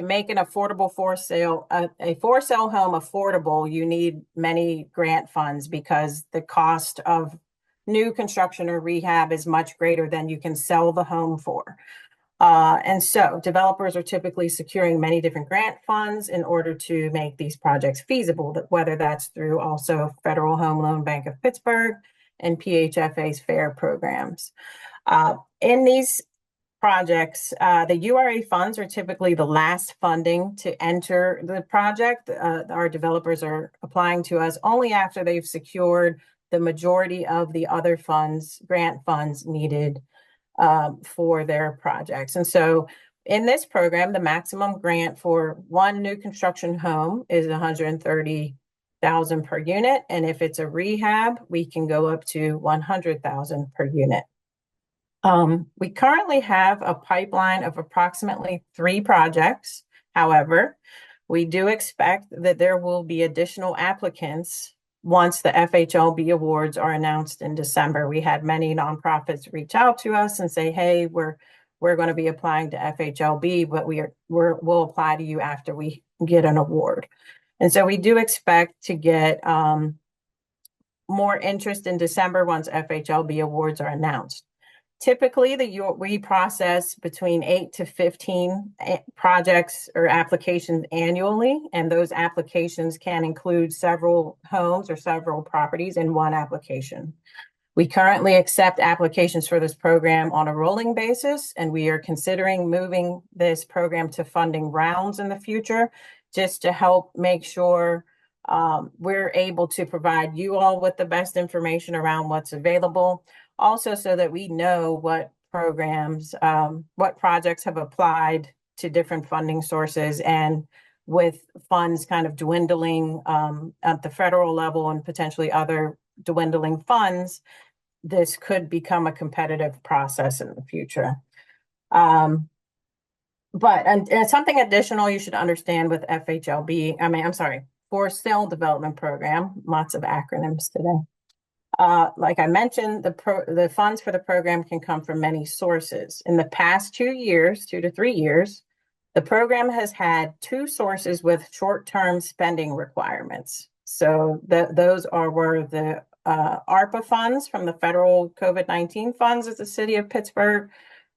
make an affordable for sale, a for sale home affordable, you need many grant funds because the cost of new construction or rehab is much greater than you can sell the home for. And so developers are typically securing many different grant funds in order to make these projects feasible, whether that's through also Federal Home Loan Bank of Pittsburgh and PHFA's FAIR programs. In these projects, the URA funds are typically the last funding to enter the project. Our developers are applying to us only after they've secured the majority of the other funds, grant funds needed for their projects. And so in this program, the maximum grant for one new construction home is $130,000 per unit. And if it's a rehab, we can go up to $100,000 per unit. We currently have a pipeline of approximately 3 projects. However, we do expect that there will be additional applicants once the FHLB awards are announced in December. We had many nonprofits reach out to us and say, hey, we're going to be applying to FHLB, but we'll apply to you after we get an award. And so we do expect to get more interest in December once FHLB awards are announced. Typically, we process between 8 to 15 projects or applications annually, and those applications can include several homes or several properties in one application. We currently accept applications for this program on a rolling basis, and we are considering moving this program to funding rounds in the future just to help make sure we're able to provide you all with the best information around what's available. Also, so that we know what programs, what projects have applied to different funding sources, and with funds kind of dwindling at the federal level and potentially other dwindling funds, this could become a competitive process in the future. And something additional you should understand with FHLB, Forced Sale Development Program, lots of acronyms today. Like I mentioned, the funds for the program can come from many sources. In the past 2 to 3 years, the program has had 2 sources with short-term spending requirements. So those were the ARPA funds from the federal COVID-19 funds that the city of Pittsburgh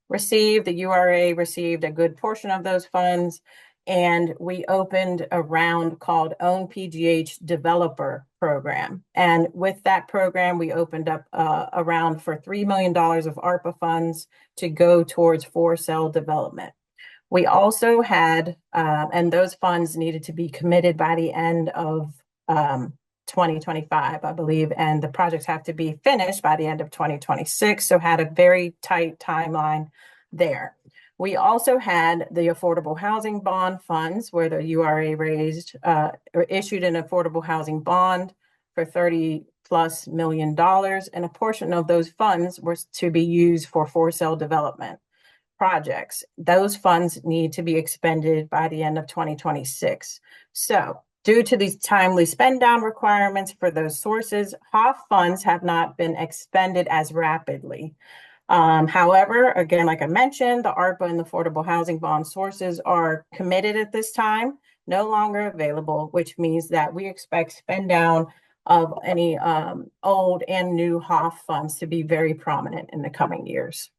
received. The URA received a good portion of those funds. And we opened a round called Own PGH Developer Program. And with that program, we opened up a round for $3 million of ARPA funds to go towards for-sale development. We also had, and those funds needed to be committed by the end of 2025, I believe, and the projects have to be finished by the end of 2026. So had a very tight timeline there. We also had the affordable housing bond funds where the URA raised or issued an affordable housing bond for $30+ million. And a portion of those funds was to be used for sale development projects. Those funds need to be expended by the end of 2026. So due to these timely spend down requirements for those sources, HOF funds have not been expended as rapidly. However, again, like I mentioned, the ARPA and the affordable housing bond sources are committed at this time, no longer available, which means that we expect spend down of any old and new HOF funds to be very prominent in the coming years.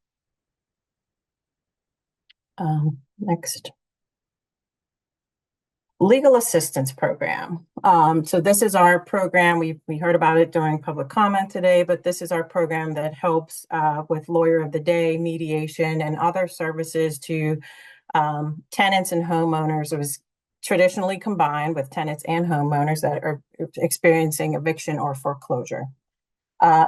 Next. Legal Assistance Program. So this is our program. We heard about it during public comment today, but this is our program that helps with lawyer of the day, mediation, and other services to tenants and homeowners. It was traditionally combined with tenants and homeowners that are experiencing eviction or foreclosure.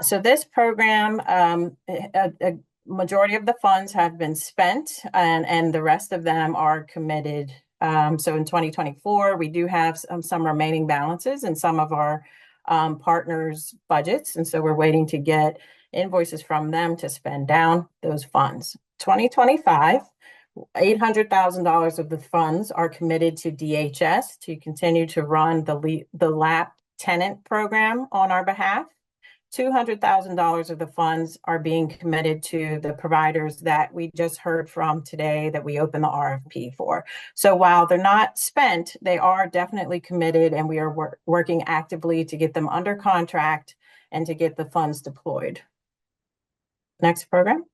So this program, a majority of the funds have been spent and the rest of them are committed. So in 2024, we do have some remaining balances in some of our partners' budgets. And so we're waiting to get invoices from them to spend down those funds. 2025, $800,000 of the funds are committed to DHS to continue to run the LAP tenant program on our behalf. $200,000 of the funds are being committed to the providers that we just heard from today that we opened the RFP for. So while they're not spent, they are definitely committed, and we are working actively to get them under contract and to get the funds deployed. Next program.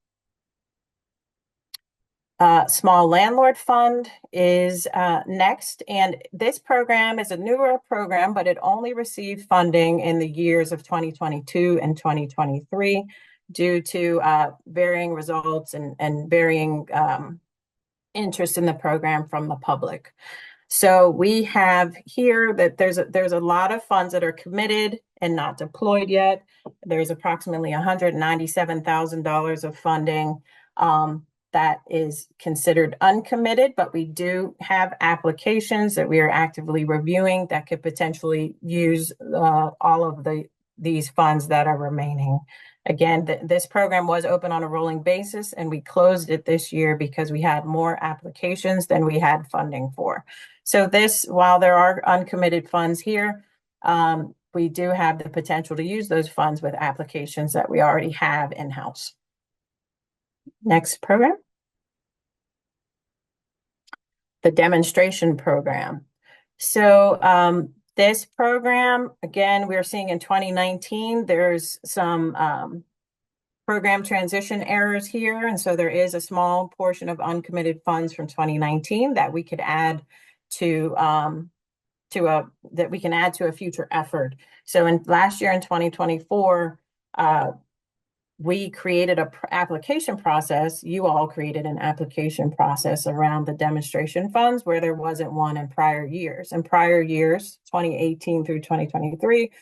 Small Landlord Fund is next. And this program is a newer program, but it only received funding in the years of 2022 and 2023 due to varying results and varying interest in the program from the public. So we have here that there's a lot of funds that are committed and not deployed yet. There's approximately $197,000 of funding that is considered uncommitted, but we do have applications that we are actively reviewing that could potentially use all of these funds that are remaining. Again, this program was open on a rolling basis, and we closed it this year because we had more applications than we had funding for. So while there are uncommitted funds here, we do have the potential to use those funds with applications that we already have in-house. Next program. The demonstration program. So this program, again, we're seeing in 2019, there's some program transition errors here. And so there is a small portion of uncommitted funds from 2019 that we could add to a future effort. So last year in 2024, we created an application process. You all created an application process around the demonstration funds where there wasn't one in prior years. In prior years, 2018 through 2023,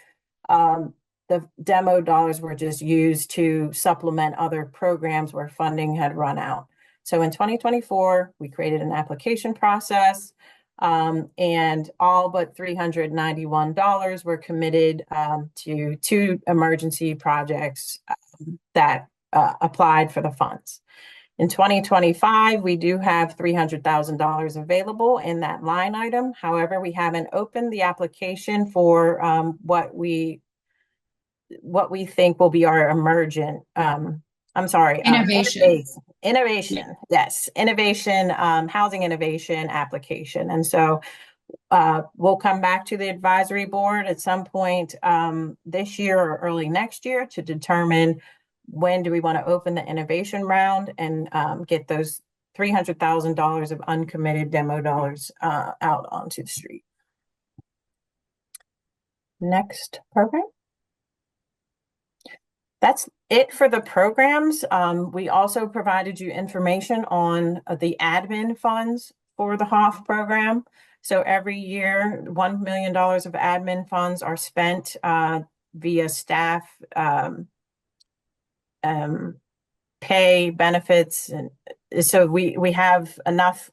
the demo dollars were just used to supplement other programs where funding had run out. So in 2024, we created an application process, and all but $391 were committed to 2 emergency projects that applied for the funds. In 2025, we do have $300,000 available in that line item. However, we haven't opened the application for what we think will be our emergent, Innovation. Innovation, yes. Innovation, housing innovation application. And so we'll come back to the advisory board at some point this year or early next year to determine when do we want to open the innovation round and get those $300,000 of uncommitted demo dollars out onto the street. Next program. That's it for the programs. We also provided you information on the admin funds for the HOF program. So every year, $1 million of admin funds are spent via staff pay, benefits. And so we have enough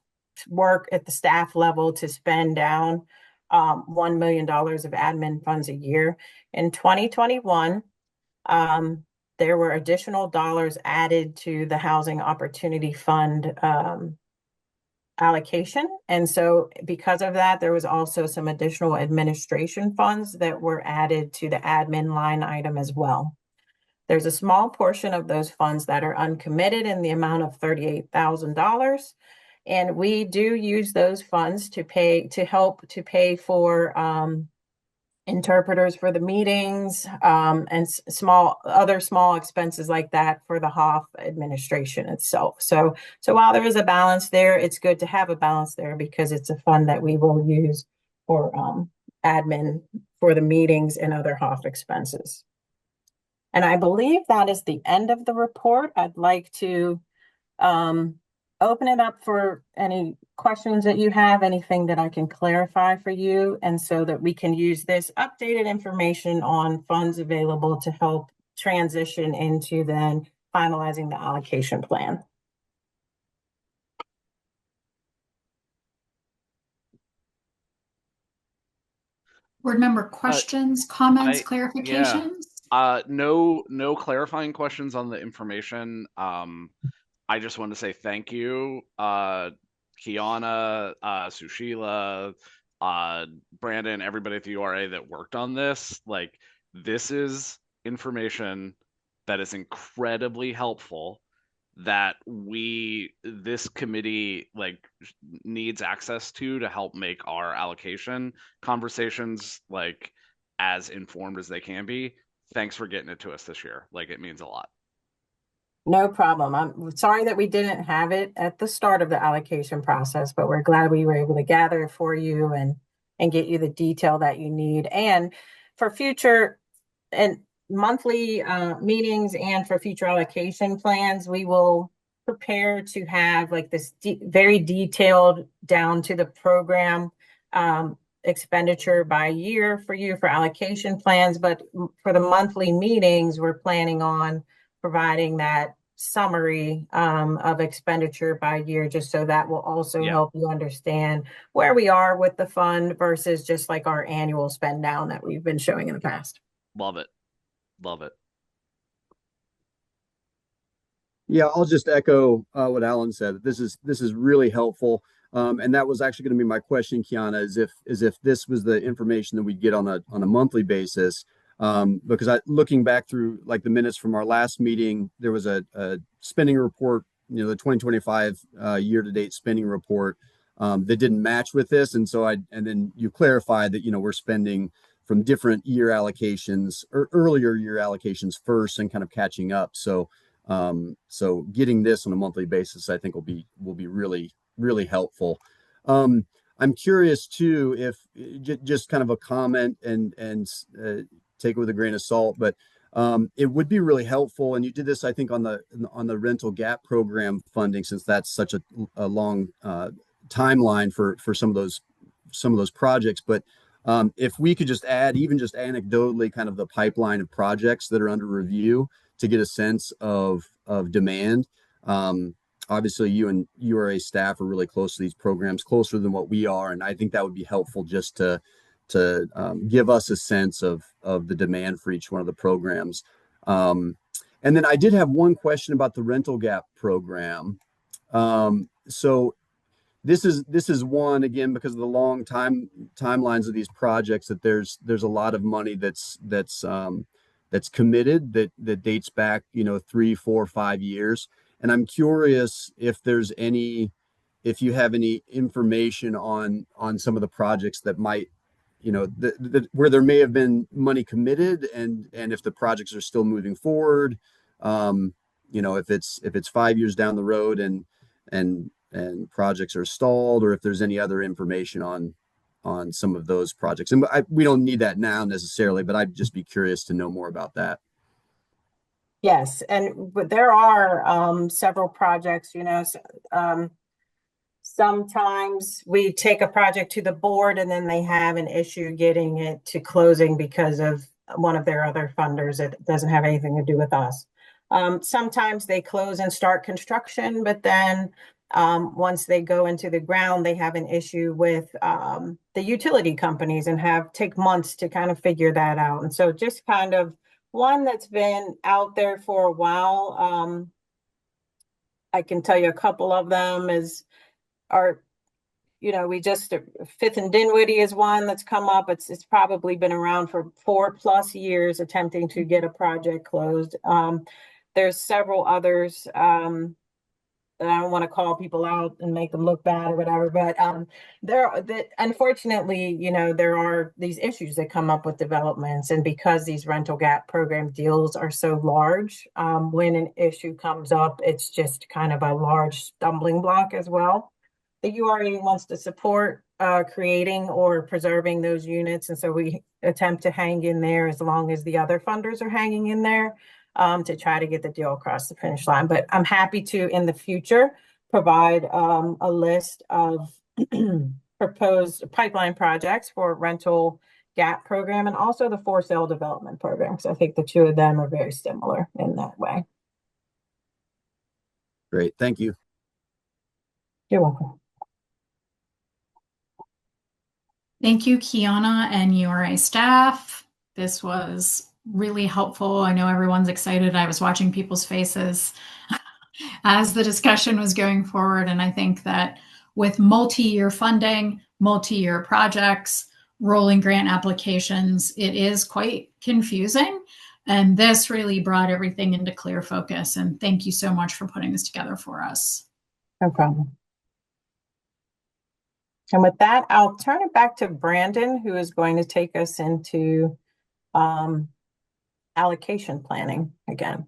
work at the staff level to spend down $1 million of admin funds a year. In 2021, there were additional dollars added to the Housing Opportunity Fund allocation. And so because of that, there was also some additional administration funds that were added to the admin line item as well. There's a small portion of those funds that are uncommitted in the amount of $38,000. And we do use those funds to help pay for interpreters for the meetings and other small expenses like that for the HOF administration itself. So while there is a balance there, it's good to have a balance there because it's a fund that we will use for admin for the meetings and other HOF expenses. And I believe that is the end of the report. I'd like to open it up for any questions that you have, anything that I can clarify for you, and so that we can use this updated information on funds available to help transition into then finalizing the allocation plan. Board member questions, comments, clarifications? Yeah. No clarifying questions on the information. I just want to say thank you, Kiana, Sushila, Brandon, everybody at the URA that worked on this. Like, this is information that is incredibly helpful that this committee needs access to help make our allocation conversations as informed as they can be. Thanks for getting it to us this year. It means a lot. No problem. I'm sorry that we didn't have it at the start of the allocation process, but we're glad we were able to gather it for you and get you the detail that you need. And for future and monthly meetings and for future allocation plans, we will prepare to have like this very detailed down to the program expenditure by year for you for allocation plans. But for the monthly meetings, we're planning on providing that summary of expenditure by year, just so that will also help you understand where we are with the fund versus just like our annual spend down that we've been showing in the past. Love it. Love it. Yeah, I'll just echo what Alan said. This is really helpful. And that was actually going to be my question, Kiana, is if this was the information that we get on a monthly basis. Because looking back through like the minutes from our last meeting, there was a spending report, the 2025 year-to-date spending report that didn't match with this, and then you clarified that we're spending from different year allocations or earlier year allocations first and kind of catching up. So getting this on a monthly basis, I think will be really, really helpful. I'm curious too, if just kind of a comment and take it with a grain of salt, but it would be really helpful. And you did this, I think, on the rental gap program funding, since that's such a long timeline for some of those projects. But if we could just add, even just anecdotally, kind of the pipeline of projects that are under review to get a sense of demand. Obviously, you and URA staff are really close to these programs, closer than what we are, and I think that would be helpful just to give us a sense of the demand for each one of the programs. And then I did have one question about the rental gap program. So this is one, again, because of the long timelines of these projects, that there's a lot of money that's committed that dates back 3, 4, 5 years. And I'm curious if you have any information on some of the projects that might, where there may have been money committed, and if the projects are still moving forward, if it's 5 years down the road and projects are stalled, or if there's any other information on some of those projects. And we don't need that now necessarily, but I'd just be curious to know more about that. Yes, but there are several projects, sometimes we take a project to the board and then they have an issue getting it to closing because of one of their other funders. It doesn't have anything to do with us. Sometimes they close and start construction, but then once they go into the ground, they have an issue with the utility companies and take months to kind of figure that out. And so just kind of one that's been out there for a while. I can tell you a couple of them we just Fifth and Dinwiddie is one that's come up. It's probably been around for 4+ years attempting to get a project closed. There's several others that I don't want to call people out and make them look bad or whatever, but unfortunately, there are these issues that come up with developments, and because these rental gap program deals are so large, when an issue comes up, it's just kind of a large stumbling block as well. The URA wants to support creating or preserving those units, and so we attempt to hang in there as long as the other funders are hanging in there to try to get the deal across the finish line. But I'm happy to, in the future, provide a list of proposed pipeline projects for rental gap program and also the for sale development program, because I think the two of them are very similar in that way. Great, thank you. You're welcome. Thank you, Kiana and URA staff. This was really helpful. I know everyone's excited. I was watching people's faces as the discussion was going forward. And I think that with multi-year funding, multi-year projects, rolling grant applications, it is quite confusing. And this really brought everything into clear focus. And thank you so much for putting this together for us. No problem. And with that, I'll turn it back to Brandon, who is going to take us into allocation planning again.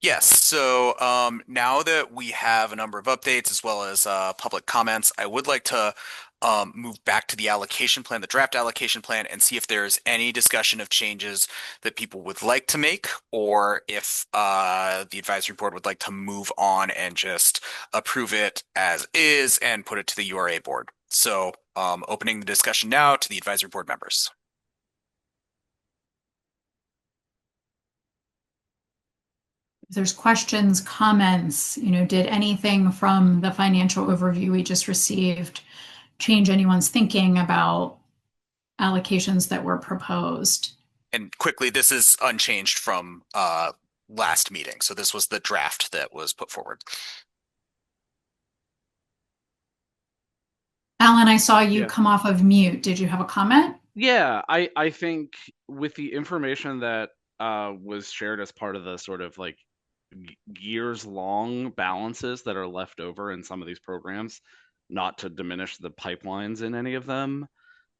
Yes. So now that we have a number of updates as well as public comments, I would like to move back to the allocation plan, the draft allocation plan, and see if there's any discussion of changes that people would like to make, or if the advisory board would like to move on and just approve it as is and put it to the URA board. So opening the discussion now to the advisory board members. If there's questions, comments, did anything from the financial overview we just received change anyone's thinking about allocations that were proposed? And quickly, this is unchanged from last meeting. So this was the draft that was put forward. Alan, I saw you come off of mute. Did you have a comment? Yeah, I think with the information that was shared as part of the sort of like years long balances that are left over in some of these programs, not to diminish the pipelines in any of them,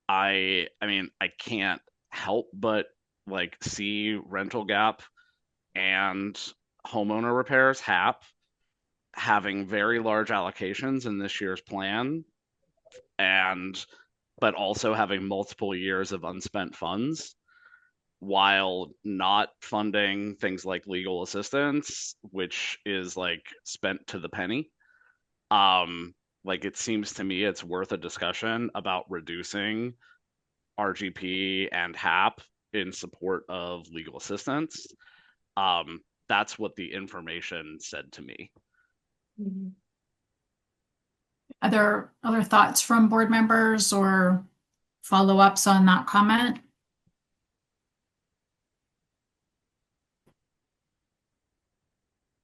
I mean, I can't help but like see rental gap and homeowner repairs HAP having very large allocations in this year's plan, but also having multiple years of unspent funds while not funding things like legal assistance, which is like spent to the penny. Like it seems to me it's worth a discussion about reducing RGP and HAP in support of legal assistance. That's what the information said to me. Are there other thoughts from board members or follow-ups on that comment?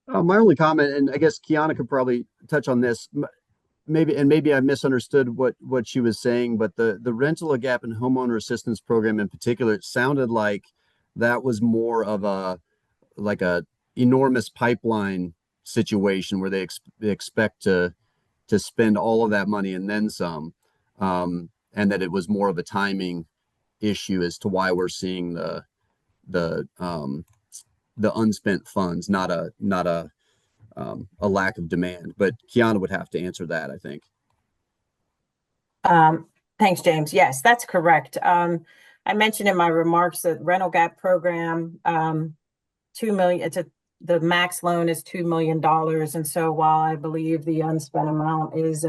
My only comment, and I guess Kiana could probably touch on this, maybe I misunderstood what she was saying, but the rental gap and homeowner assistance program in particular, it sounded like that was more of a enormous pipeline situation where they expect to spend all of that money and then some, and that it was more of a timing issue as to why we're seeing the unspent funds, not a lack of demand. But Kiana would have to answer that, I think. Thanks, James. Yes, that's correct. I mentioned in my remarks that rental gap program, $2 million. The max loan is $2 million, and so while I believe the unspent amount is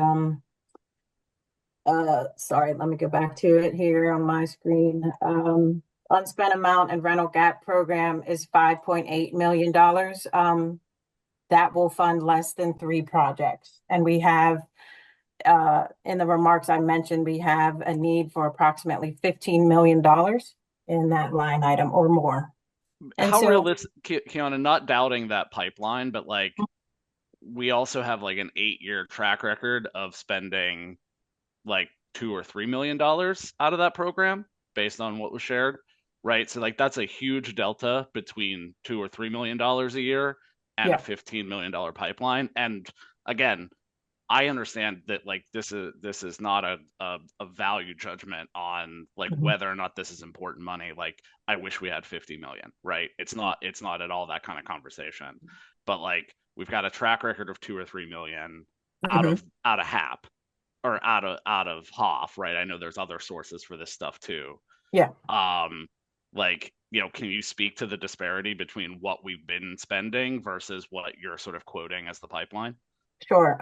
sorry, let me go back to it here on my screen. Unspent amount and rental gap program is $5.8 million. That will fund less than 3 projects. And we have, in the remarks I mentioned, we have a need for approximately $15 million in that line item or more. And how so, realistic, Kiana, not doubting that pipeline, but like we also have like an 8-year track record of spending like $2 or $3 million out of that program based on what was shared, right? So like that's a huge delta between $2 or $3 million a year and a $15 million pipeline. And again, I understand that like this is not a value judgment on like whether or not this is important money. Like I wish we had 50 million, right? It's not at all that kind of conversation. But like we've got a track record of 2 or 3 million out of HAP or out of HOF, right? I know there's other sources for this stuff too. Yeah. Like, can you speak to the disparity between what we've been spending versus what you're sort of quoting as the pipeline? Sure.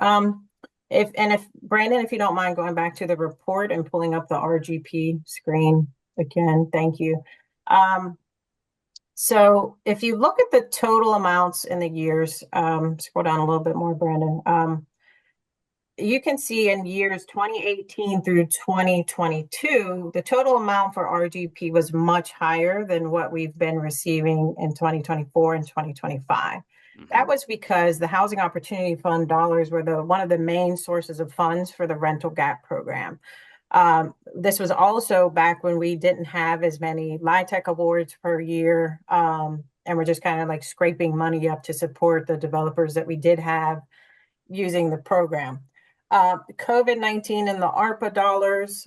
If Brandon, if you don't mind going back to the report and pulling up the RGP screen again, thank you. So if you look at the total amounts in the years, scroll down a little bit more, Brandon. You can see in years 2018 through 2022, the total amount for RGP was much higher than what we've been receiving in 2024 and 2025. That was because the Housing Opportunity Fund dollars were one of the main sources of funds for the rental gap program. This was also back when we didn't have as many LIHTC awards per year, and we're just kind of like scraping money up to support the developers that we did have using the program. COVID-19 and the ARPA dollars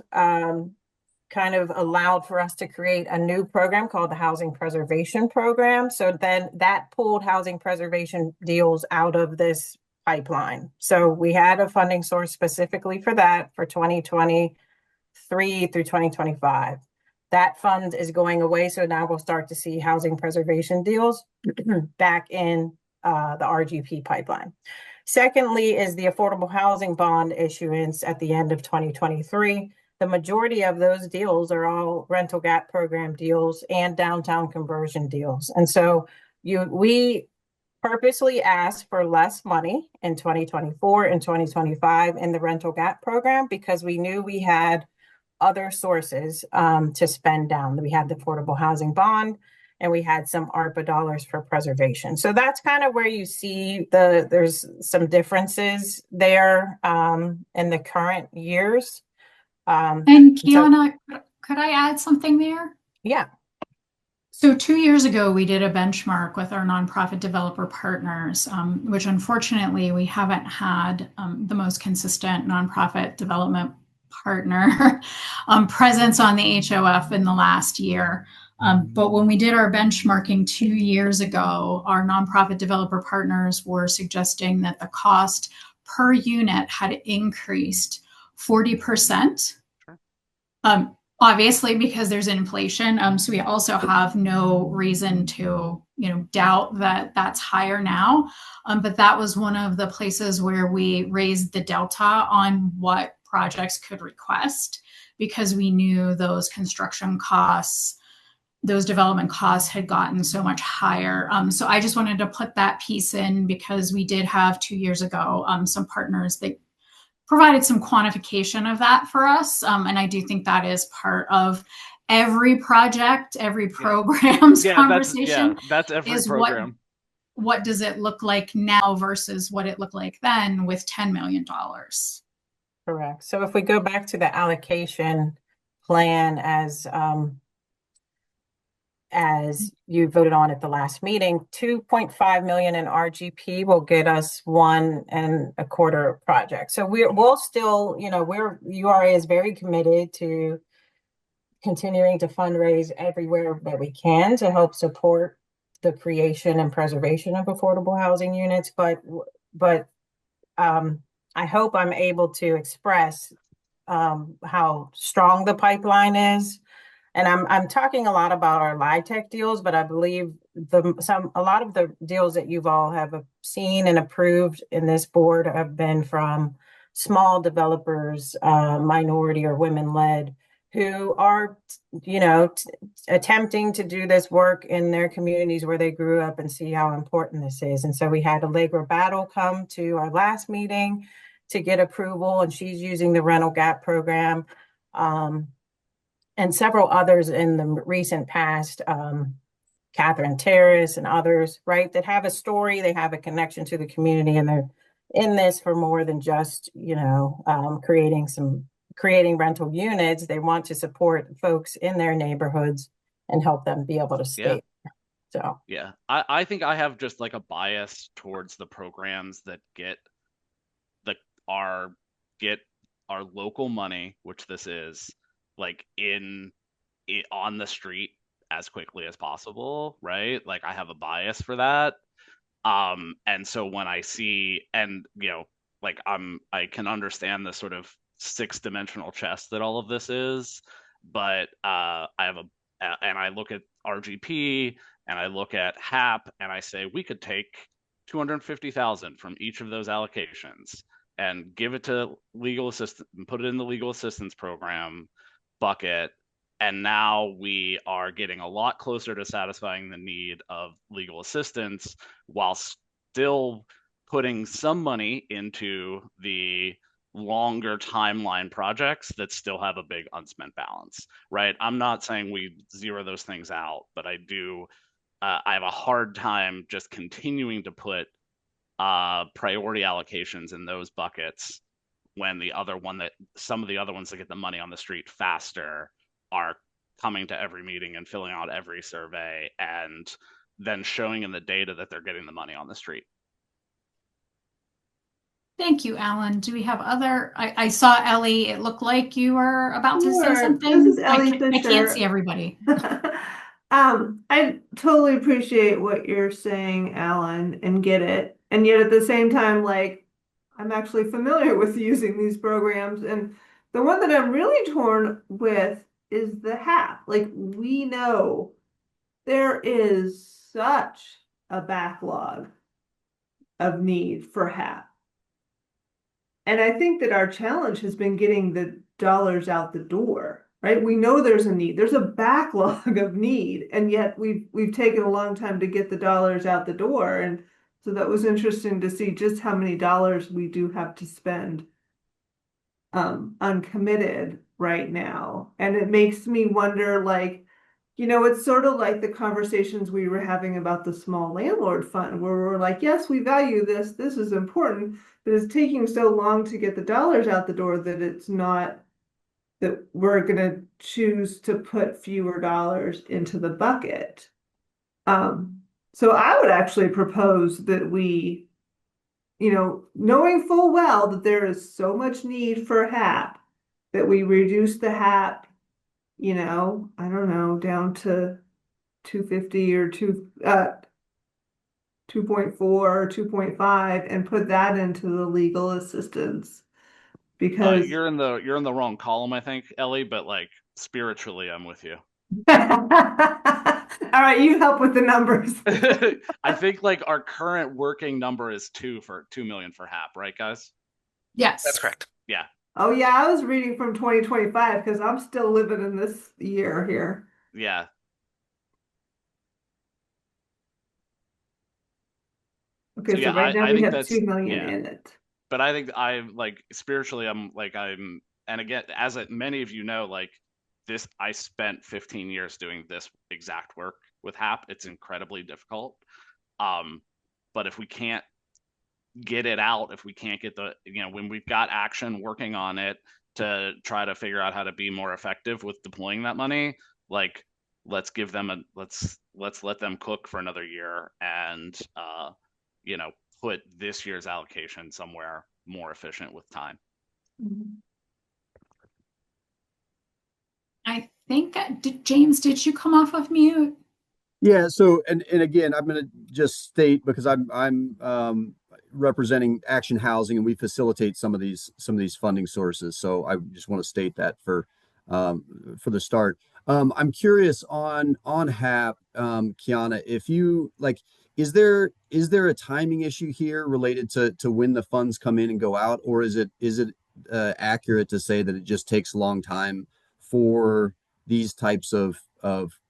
kind of allowed for us to create a new program called the Housing Preservation Program. So then that pulled housing preservation deals out of this pipeline. So we had a funding source specifically for that for 2023 through 2025. That fund is going away. So now we'll start to see housing preservation deals back in the RGP pipeline. Secondly is the affordable housing bond issuance at the end of 2023. The majority of those deals are all rental gap program deals and downtown conversion deals. And so we purposely asked for less money in 2024 and 2025 in the rental gap program because we knew we had other sources to spend down. We had the affordable housing bond and we had some ARPA dollars for preservation. So that's kind of where you see there's some differences there in the current years. And Kiana, could I add something there? Yeah. So 2 years ago, we did a benchmark with our nonprofit developer partners, which unfortunately we haven't had the most consistent nonprofit development partner presence on the HOF in the last year. But when we did our benchmarking 2 years ago, our nonprofit developer partners were suggesting that the cost per unit had increased 40%. Obviously, because there's inflation. So we also have no reason to, doubt that that's higher now. But that was one of the places where we raised the delta on what projects could request because we knew those construction costs, those development costs had gotten so much higher. So I just wanted to put that piece in because we did have 2 years ago some partners that provided some quantification of that for us. And I do think that is part of every project, every program's conversation. That's every program. What does it look like now versus what it looked like then with $10 million? Correct. So if we go back to the allocation plan as you voted on at the last meeting, 2.5 million in RGP will get us 1.25 projects. So we'll still, URA is very committed to continuing to fundraise everywhere that we can to help support the creation and preservation of affordable housing units. But I hope I'm able to express how strong the pipeline is. And I'm talking a lot about our LIHTC deals, but I believe a lot of the deals that you've all have seen and approved in this board have been from small developers, minority or women-led, who are, attempting to do this work in their communities where they grew up and see how important this is. And so we had Allegra Battle come to our last meeting to get approval, and she's using the rental gap program. And several others in the recent past, Catherine Terrace and others, right, that have a story, they have a connection to the community, and they're in this for more than just, creating rental units. They want to support folks in their neighborhoods and help them be able to stay. So yeah, I think I have just like a bias towards the programs that get our local money, which this is, like on the street as quickly as possible, right? Like I have a bias for that. And so when I see, and like I can understand the sort of 6-dimensional chess that all of this is, but and I look at RGP and I look at HAP and I say we could take 250,000 from each of those allocations and give it to legal assistance and put it in the legal assistance program bucket. And now we are getting a lot closer to satisfying the need of legal assistance while still putting some money into the longer timeline projects that still have a big unspent balance, right? I'm not saying we zero those things out, but I have a hard time just continuing to put priority allocations in those buckets when some of the other ones that get the money on the street faster are coming to every meeting and filling out every survey and then showing in the data that they're getting the money on the street. Thank you, Alan. Do we have other? I saw Ellie. It looked like you were about to say Sure. something. This is Ellie I can't Fisher. see everybody. I totally appreciate what you're saying, Alan, and get it. And yet at the same time, like, I'm actually familiar with using these programs. And the one that I'm really torn with is the HAP. Like, we know there is such a backlog of need for HAP. And I think that our challenge has been getting the dollars out the door, right? We know there's a need. There's a backlog of need, and yet we've taken a long time to get the dollars out the door. And so that was interesting to see just how many dollars we do have to spend uncommitted right now. And it makes me wonder, like, it's sort of like the conversations we were having about the small landlord fund, where we're like, yes, we value this, this is important, but it's taking so long to get the dollars out the door that it's not that we're going to choose to put fewer dollars into the bucket. So I would actually propose that we, knowing full well that there is so much need for HAP, that we reduce the HAP, I don't know, down to 250 or 2.4 or 2.5 and put that into the legal assistance. Because you're in the wrong column, I think, Ellie, but like spiritually I'm with you. All right, you help with the numbers. I think like our current working number is 2 million for HAP, right, guys? Yes. That's correct. Yeah. Oh yeah, I was reading from 2025 because I'm still living in this year here. Yeah. Okay, so right now we have 2 million in it. But I think I'm like spiritually, and again, as many of you know, like this, I spent 15 years doing this exact work with HAP. It's incredibly difficult. But if we can't get it out, if we can't get when we've got action working on it to try to figure out how to be more effective with deploying that money, like let's give them let's let them cook for another year and put this year's allocation somewhere more efficient with time. I think, James, did you come off of mute? Yeah. So, and again, I'm going to just state, because I'm representing Action Housing, and we facilitate some of these funding sources. So I just want to state that for the start. I'm curious on HAP, Kiana, if you like, is there a timing issue here related to when the funds come in and go out, or is it accurate to say that it just takes a long time for these types of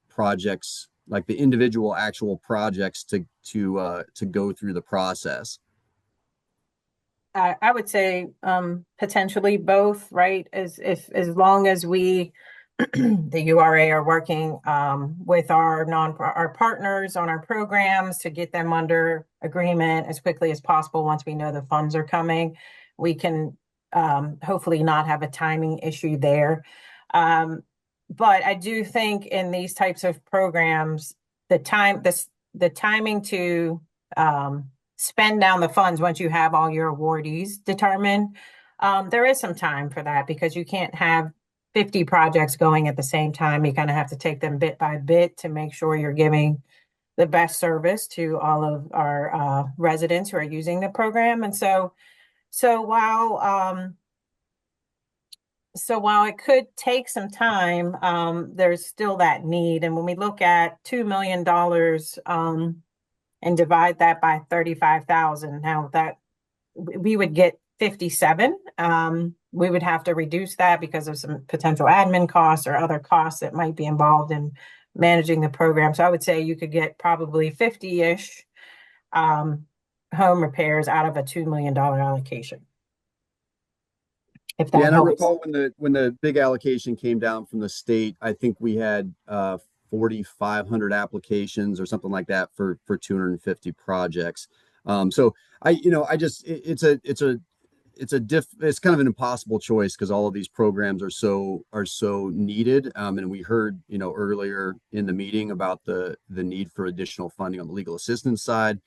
projects, like the individual actual projects, to go through the process? I would say potentially both, right? As long as we, the URA, are working with our partners on our programs to get them under agreement as quickly as possible. Once we know the funds are coming, we can hopefully not have a timing issue there. But I do think in these types of programs, the timing to spend down the funds once you have all your awardees determined, there is some time for that, because you can't have 50 projects going at the same time. You kind of have to take them bit by bit to make sure you're giving the best service to all of our residents who are using the program. And so while it could take some time, there's still that need. And when we look at $2 million and divide that by 35,000, now that we would get 57. We would have to reduce that because of some potential admin costs or other costs that might be involved in managing the program. So I would say you could get probably 50-ish home repairs out of a $2 million allocation. If that helps. I recall when the big allocation came down from the state, I think we had 4,500 applications or something like that for 250 projects. So it's kind of an impossible choice, because all of these programs are so needed. And we heard, earlier in the meeting about the need for additional funding on the legal assistance side.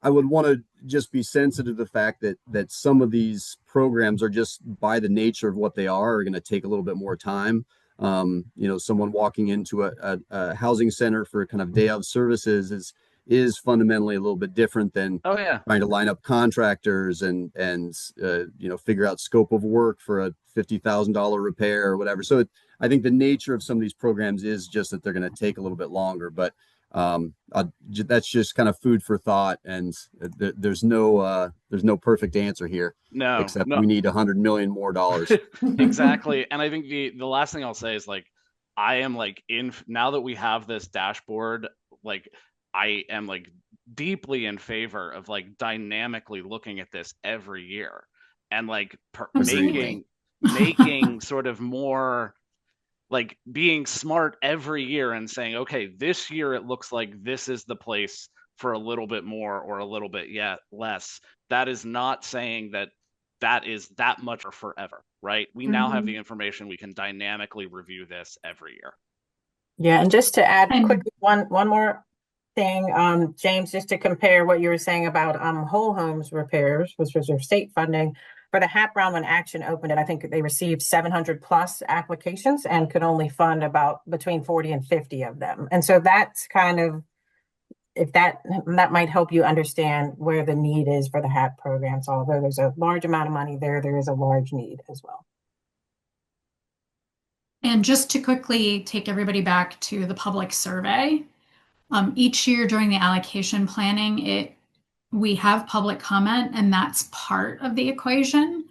I would want to just be sensitive to the fact that some of these programs are just by the nature of what they are going to take a little bit more time. Someone walking into a housing center for kind of day of services is fundamentally a little bit different than Oh yeah. trying to line up contractors and figure out scope of work for a $50,000 repair or whatever. So I think the nature of some of these programs is just that they're going to take a little bit longer, but that's just kind of food for thought. And there's no perfect answer here, No, except no. we need $100 million more. Exactly. And I think the last thing I'll say is like, I am like now that we have this dashboard, like I am like deeply in favor of like dynamically looking at this every year and like making sort of more like being smart every year and saying, okay, this year it looks like this is the place for a little bit more or a little bit less. That is not saying that is that much or forever, right? We now have the information. We can dynamically review this every year. Yeah, and just to add quickly one more thing, James, just to compare what you were saying about whole homes repairs, which was your state funding. For the HAP round, when Action opened it, I think they received 700 plus applications and could only fund about between 40 and 50 of them. And so that's kind of, if that might help you understand where the need is for the HAP programs. Although there's a large amount of money there is a large need as well. And just to quickly take everybody back to the public survey, each year during the allocation planning, we have public comment, and that's part of the equation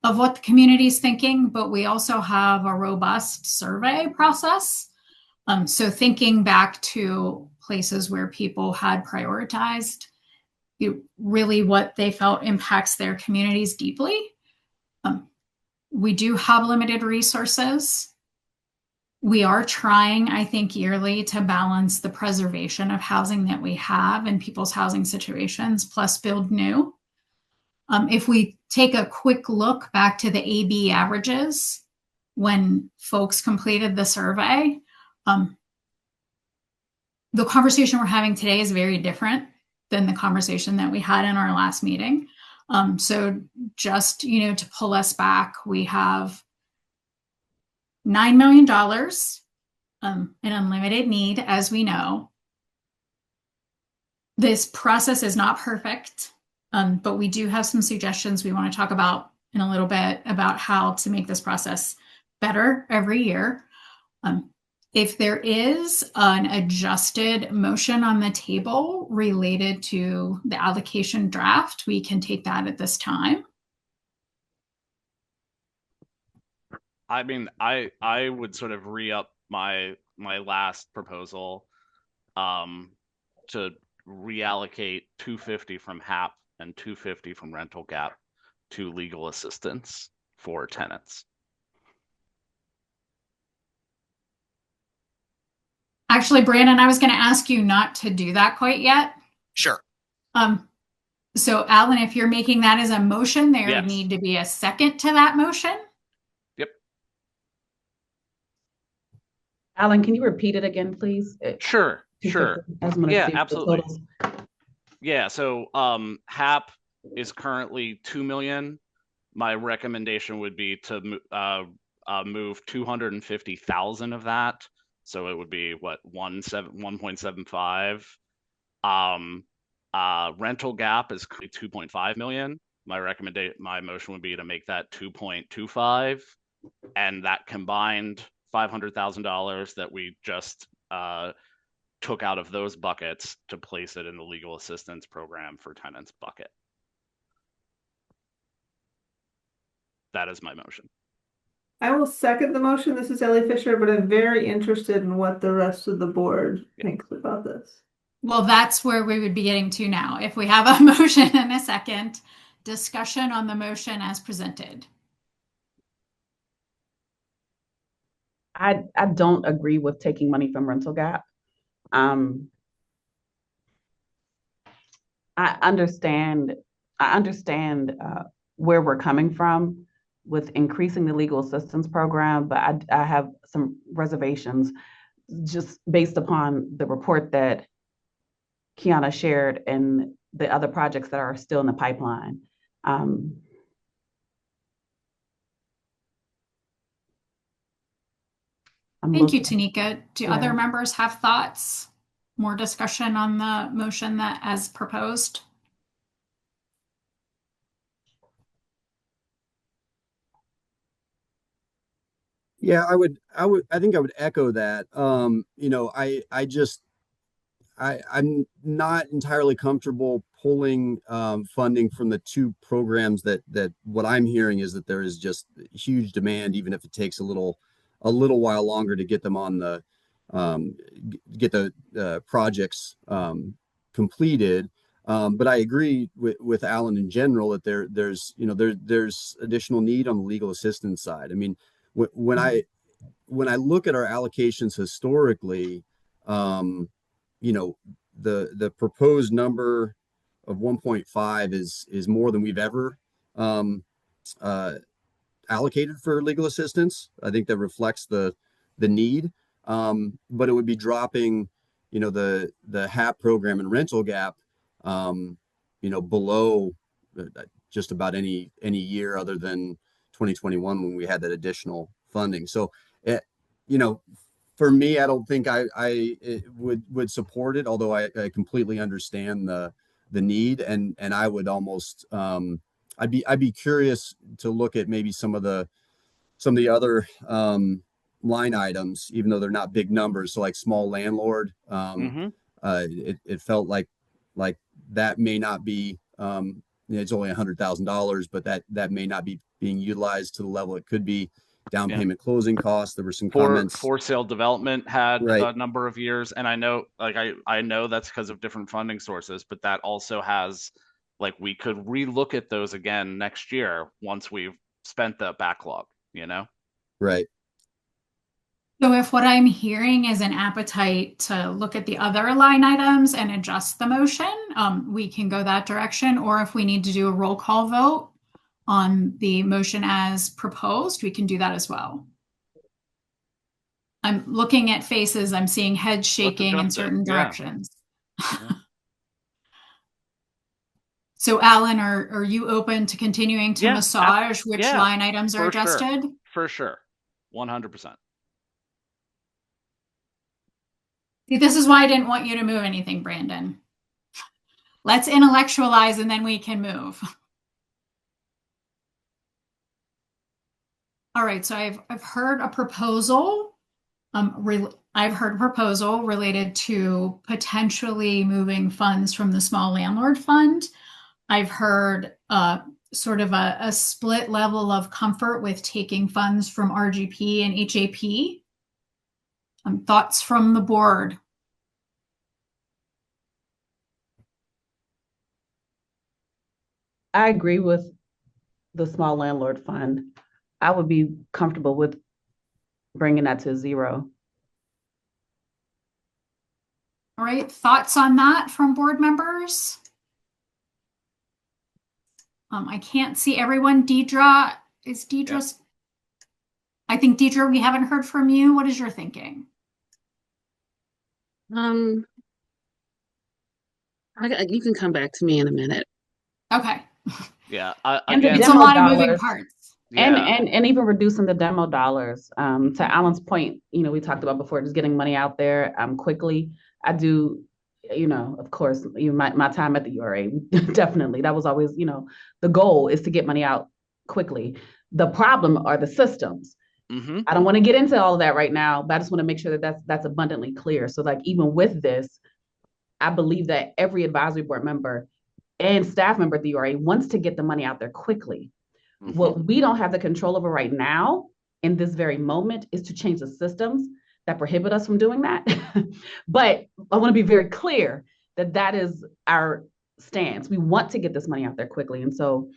of what the community is thinking, but we also have a robust survey process. So thinking back to places where people had prioritized really what they felt impacts their communities deeply. We do have limited resources. We are trying, I think, yearly to balance the preservation of housing that we have and people's housing situations, plus build new. If we take a quick look back to the AB averages when folks completed the survey, the conversation we're having today is very different than the conversation that we had in our last meeting. So just, to pull us back, we have $9 million in unlimited need, as we know. This process is not perfect, but we do have some suggestions we want to talk about in a little bit about how to make this process better every year. If there is an adjusted motion on the table related to the allocation draft, we can take that at this time. I mean, I would sort of re-up my last proposal to reallocate 250 from HAP and 250 from rental gap to legal assistance for tenants. Actually, Brandon, I was going to ask you not to do that quite yet. Sure. So Alan, if you're making that as a motion, there would need to be a second to that motion. Alan, can you repeat it again, please? Sure. Yeah, absolutely. Yeah, so HAP is currently 2 million. My recommendation would be to move 250,000 of that. So it would be what, 1.75. Rental gap is 2.5 million. My motion would be to make that 2.25, and that combined $500,000 that we just took out of those buckets to place it in the legal assistance program for tenants bucket. That is my motion. I will second the motion. This is Ellie Fisher, but I'm very interested in what the rest of the board thinks about this. Well, that's where we would be getting to now. If we have a motion and a second, discussion on the motion as presented. I don't agree with taking money from rental gap. I understand where we're coming from with increasing the legal assistance program, but I have some reservations just based upon the report that Kiana shared and the other projects that are still in the pipeline. Thank you, Tanika. Do Yeah. other members have thoughts? More discussion on the motion that as proposed? Yeah, I think I would echo that. You know, I'm not entirely comfortable pulling funding from the two programs that what I'm hearing is that there is just huge demand, even if it takes a little while longer to get them on the get the projects completed. But I agree with Alan in general that there's additional need on the legal assistance side. I mean, when I look at our allocations historically, you know, the proposed number of 1.5 is more than we've ever uh, allocated for legal assistance. I think that reflects the need, but it would be dropping, you know, the HAP program and rental gap, you know, below just about any year other than 2021 when we had that additional funding. So, you know, for me, I don't think I would support it, although I completely understand the need, and I would almost I'd be curious to look at maybe some of the other line items, even though they're not big numbers. So like small landlord, it felt like that may not be it's only $100,000, but that may not be being utilized to the level it could be. Down payment closing costs. There were some comments. For sale development had Right. a number of years, and I know, like I know that's because of different funding sources, but that also has, like, we could relook at those again next year once we've spent the backlog, you know? Right. So if what I'm hearing is an appetite to look at the other line items and adjust the motion, we can go that direction. Or if we need to do a roll call vote on the motion as proposed, we can do that as well. I'm looking at faces, I'm seeing heads shaking in certain directions. Yeah. So Alan, are you open to continuing to massage which line items are adjusted? For sure. 100%. See, this is why I didn't want you to move anything, Brandon. Let's intellectualize and then we can move. All right, so I've heard a proposal. I've heard a proposal related to potentially moving funds from the small landlord fund. I've heard sort of a split level of comfort with taking funds from RGP and HAP. Thoughts from the board? I agree with the small landlord fund. I would be comfortable with bringing that to 0. All right, thoughts on that from board members? I can't see everyone. Deidre, is Deidre's? Yep. I think Deidre, we haven't heard from you. What is your thinking? You can come back to me in a minute. Okay. Yeah. Again, it's a lot of moving parts. Yeah. And even reducing the demo dollars. To Alan's point, you know, we talked about before, just getting money out there quickly. I do, you know, of course, my time at the URA, definitely, that was always, you know, the goal is to get money out quickly. The problem are the systems. I don't want to get into all of that right now, but I just want to make sure that that's abundantly clear. So like, even with this, I believe that every advisory board member and staff member at the URA wants to get the money out there quickly. What we don't have the control over right now in this very moment is to change the systems that prohibit us from doing that. But I want to be very clear that that is our stance. We want to get this money out there quickly. And so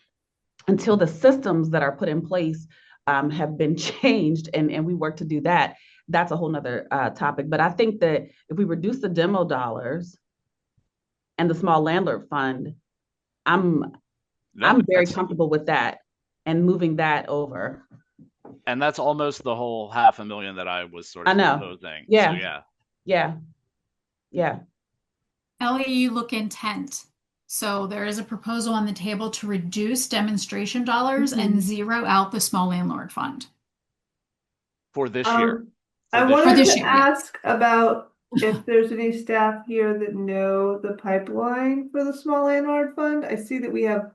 until the systems that are put in place have been changed and we work to do that, that's a whole nother topic. But I think that if we reduce the demo dollars and the small landlord fund, I'm very comfortable with that and moving that over. And that's almost the whole $500,000 that I was sort of proposing. Yeah. So, yeah. Ellie, you look intent. So there is a proposal on the table to reduce demonstration dollars and zero out the small landlord fund. For this year. I For wanted this to year, yeah. ask about if there's any staff here that know the pipeline for the small landlord fund. I see that we have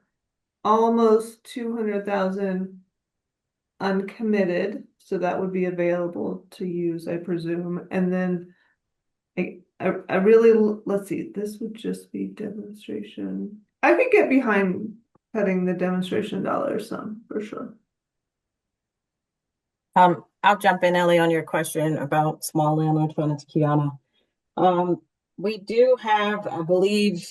almost 200,000 uncommitted, so that would be available to use, I presume. And then I really, let's see, this would just be demonstration. I could get behind cutting the demonstration dollars some for sure. I'll jump in, Ellie, on your question about small landlord fund. It's Kiana. We do have, I believe,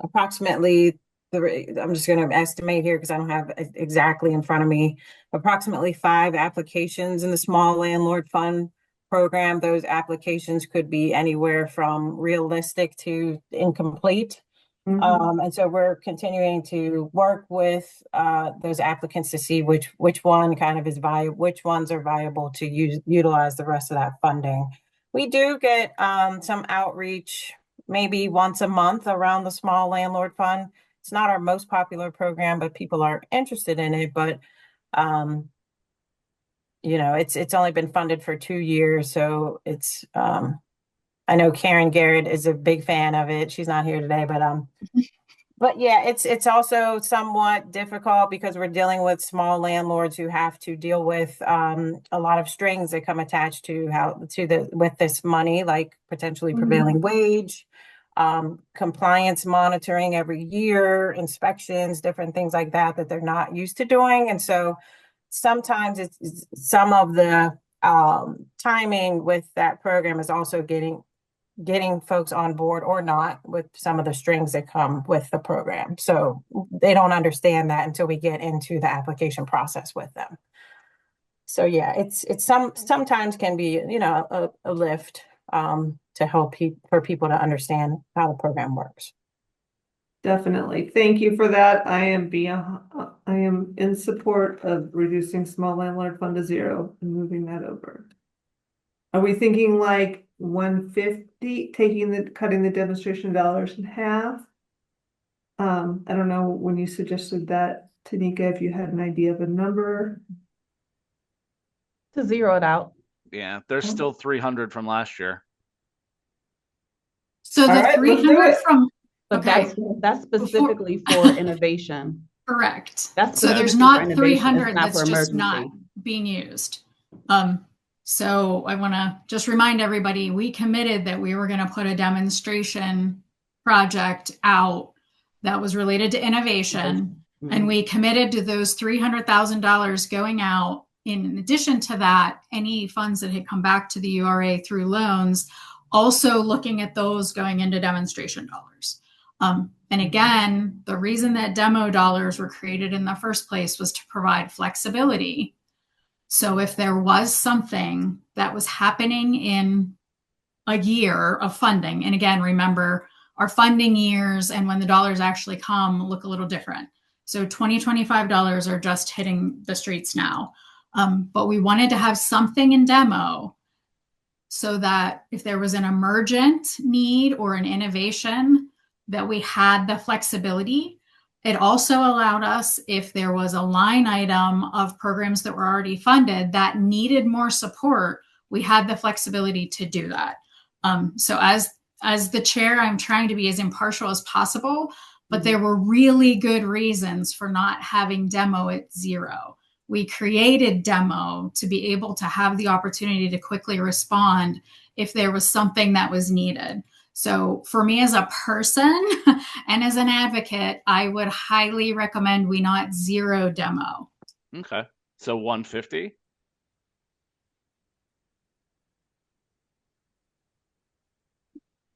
approximately I'm just going to estimate here because I don't have it exactly in front of me, approximately 5 applications in the small landlord fund program. Those applications could be anywhere from realistic to incomplete. And so we're continuing to work with those applicants to see which one kind of is viable, which ones are viable to utilize the rest of that funding. We do get some outreach maybe once a month around the small landlord fund. It's not our most popular program, but people are interested in it. But you know, it's only been funded for 2 years, so it's I know Karen Garrett is a big fan of it. She's not here today, but yeah, it's also somewhat difficult because we're dealing with small landlords who have to deal with a lot of strings that come attached to with this money, like potentially prevailing wage, compliance monitoring every year, inspections, different things like that they're not used to doing. And so sometimes it's some of the timing with that program is also getting folks on board or not with some of the strings that come with the program. So they don't understand that until we get into the application process with them. So yeah, it's sometimes can be, you know, a lift to help for people to understand how the program works. Definitely. Thank you for that. I am in support of reducing small landlord fund to 0 and moving that over. Are we thinking like 150, cutting the demonstration dollars in half? I don't know when you suggested that, Tanika, if you had an idea of a number. To zero it out. Yeah, there's still 300 from last year. So the 300 from, but okay, that's specifically for innovation. Correct. That's so there's not 300 that's just not being used. So I want to just remind everybody, we committed that we were going to put a demonstration project out that was related to innovation. And we committed to those $300,000 going out. In addition to that, any funds that had come back to the URA through loans, also looking at those going into demonstration dollars. And again, the reason that demo dollars were created in the first place was to provide flexibility. So if there was something that was happening in a year of funding, and again, remember our funding years and when the dollars actually come look a little different. So 2025 dollars are just hitting the streets now. But we wanted to have something in demo so that if there was an emergent need or an innovation, that we had the flexibility. It also allowed us, if there was a line item of programs that were already funded that needed more support, we had the flexibility to do that. So as the chair, I'm trying to be as impartial as possible, but there were really good reasons for not having demo at 0. We created demo to be able to have the opportunity to quickly respond if there was something that was needed. So for me as a person and as an advocate, I would highly recommend we not 0 demo. Okay. So 150?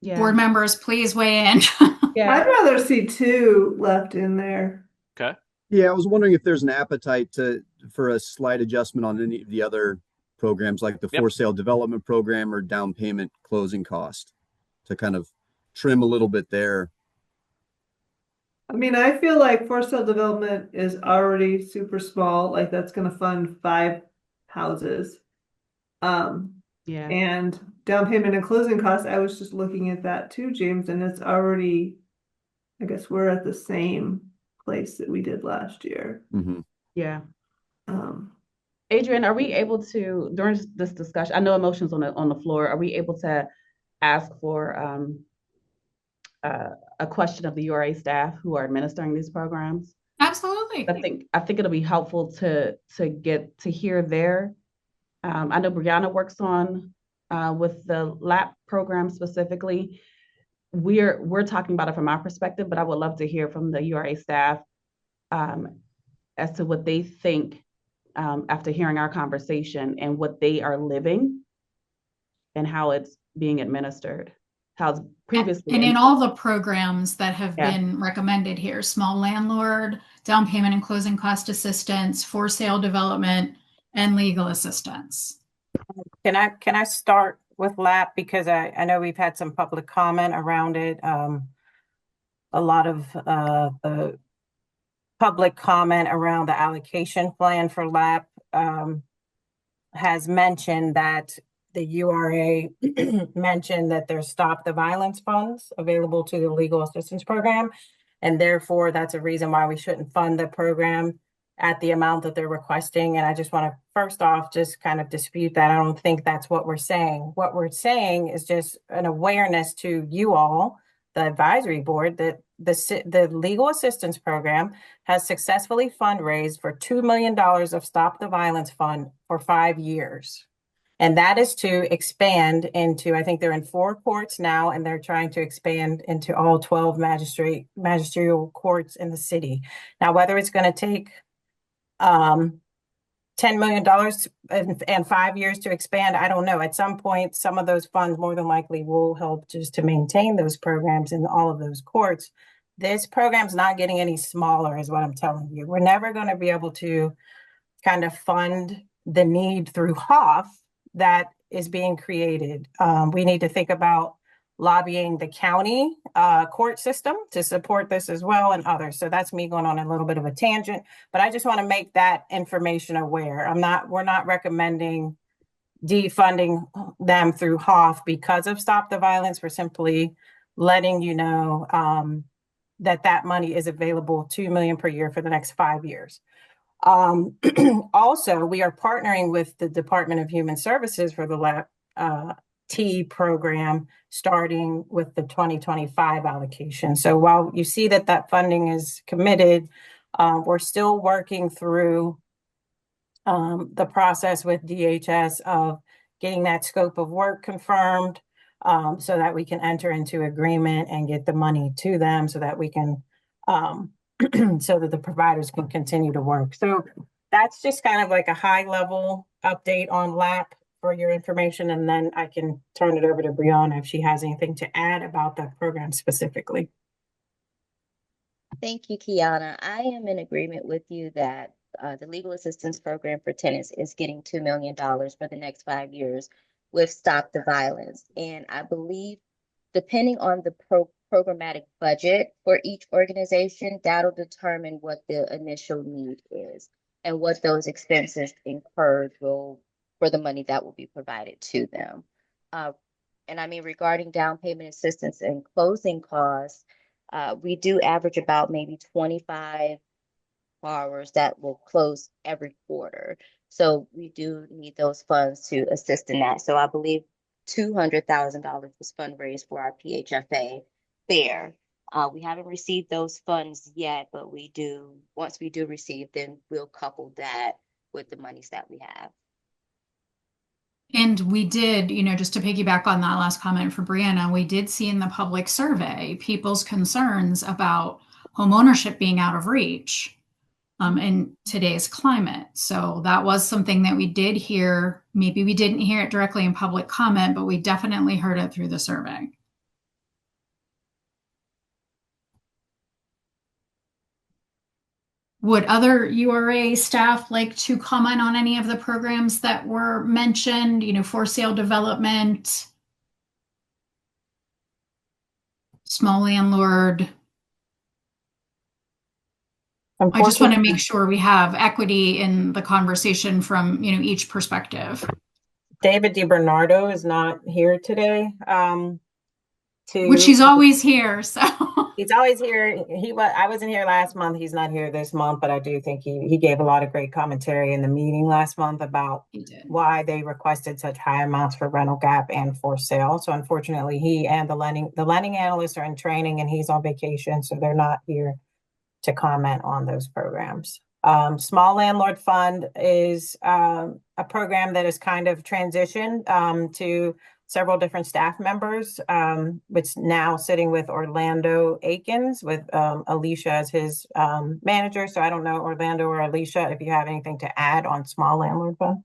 Yeah. Board members, please weigh in. Yeah. I'd rather see 2 left in there. Okay. Yeah, I was wondering if there's an appetite for a slight adjustment on any of the other programs like the for sale development program or down payment closing cost to kind of trim a little bit there. I mean, I feel like for sale development is already super small, like that's going to fund 5 houses. Yeah. And down payment and closing costs, I was just looking at that too, James, and it's already I guess we're at the same place that we did last year. Yeah. Um, Adrian, are we able to, during this discussion, I know emotions on the floor, are we able to ask for a question of the URA staff who are administering these programs? Absolutely. I think it'll be helpful to get to hear their. I know Brianna works on with the LAP program specifically. We're talking about it from our perspective, but I would love to hear from the URA staff as to what they think after hearing our conversation and what they are living and how it's being administered. How it's previously. And in all the programs that have been recommended here, small landlord, down payment and closing cost assistance, for sale development, and legal assistance. Can I start with LAP, because I know we've had some public comment around it. A lot of the public comment around the allocation plan for LAP has mentioned that the URA mentioned that there's Stop the Violence funds available to the legal assistance program. And therefore, that's a reason why we shouldn't fund the program at the amount that they're requesting. And I just want to first off just kind of dispute that. I don't think that's what we're saying. What we're saying is just an awareness to you all, the advisory board, that the legal assistance program has successfully fundraised for $2 million of Stop the Violence fund for 5 years. And that is to expand into, I think they're in 4 courts now, and they're trying to expand into all 12 magisterial courts in the city. Now, whether it's going to take $10 million and 5 years to expand, I don't know. At some point, some of those funds more than likely will help just to maintain those programs in all of those courts. This program's not getting any smaller, is what I'm telling you. We're never going to be able to kind of fund the need through HOF that is being created. We need to think about lobbying the county court system to support this as well, and others. So that's me going on a little bit of a tangent, but I just want to make that information aware. We're not recommending defunding them through HOF because of Stop the Violence. We're simply letting you know that money is available, $2 million per year for the next 5 years. Also, we are partnering with the Department of Human Services for the LAP T program, starting with the 2025 allocation. So while you see that funding is committed, we're still working through the process with DHS of getting that scope of work confirmed, so that we can enter into agreement and get the money to them so that we can so that the providers can continue to work. So that's just kind of like a high level update on LAP for your information. And then I can turn it over to Brianna if she has anything to add about that program specifically. Thank you, Kiana. I am in agreement with you that the legal assistance program for tenants is getting $2 million for the next 5 years with Stop the Violence. And I believe depending on the programmatic budget for each organization, that'll determine what the initial need is and what those expenses incurred will for the money that will be provided to them. And I mean, regarding down payment assistance and closing costs, we do average about maybe 25 borrowers that will close every quarter. So we do need those funds to assist in that. So I believe $200,000 was fundraised for our PHFA fair. We haven't received those funds yet, but once we do receive, then we'll couple that with the monies that we have. And we did, just to piggyback on that last comment for Brianna, we did see in the public survey people's concerns about homeownership being out of reach in today's climate. So that was something that we did hear. Maybe we didn't hear it directly in public comment, but we definitely heard it through the survey. Would other URA staff like to comment on any of the programs that were mentioned, for sale development, small landlord? I just want to make sure we have equity in the conversation from, each perspective. David DiBernardo is not here today. Which he's always here, so. He's always here. I wasn't here last month. He's not here this month, but I do think he gave a lot of great commentary in the meeting last month about why they requested such high amounts for rental gap and for sale. So unfortunately, he and the lending analysts are in training and he's on vacation, so they're not here to comment on those programs. Small Landlord Fund is a program that is kind of transitioned to several different staff members. It's now sitting with Orlando Akins with Alicia as his manager. So I don't know, Orlando or Alicia, if you have anything to add on Small Landlord Fund.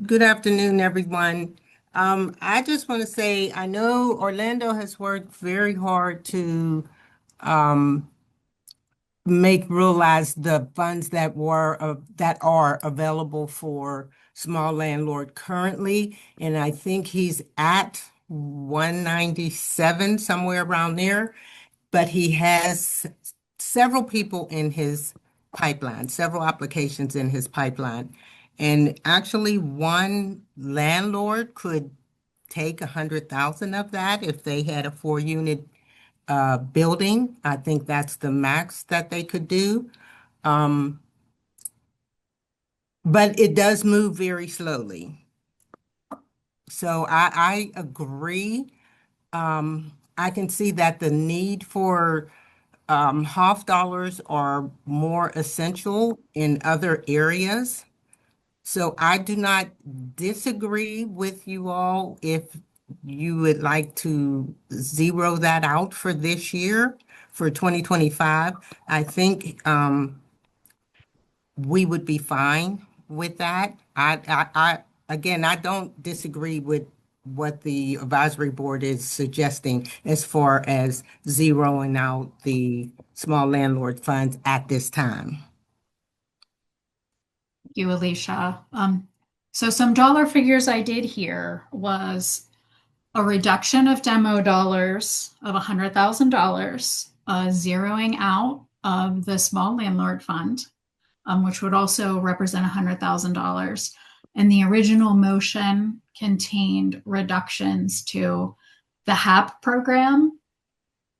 Good afternoon, everyone. I just want to say, I know Orlando has worked very hard to make realize the funds that are available for small landlord currently, and I think he's at 197, somewhere around there, but he has several people in his pipeline, several applications in his pipeline. And actually, one landlord could take 100,000 of that if they had a 4-unit building. I think that's the max that they could do. But it does move very slowly. So I agree. I can see that the need for half dollars are more essential in other areas. So I do not disagree with you all if you would like to zero that out for this year, for 2025. I think we would be fine with that. Again, I don't disagree with what the advisory board is suggesting as far as zeroing out the small landlord funds at this time. Thank you, Alicia. So some dollar figures I did here was a reduction of demo dollars of $100,000, zeroing out of the small landlord fund, which would also represent $100,000. And the original motion contained reductions to the HAP program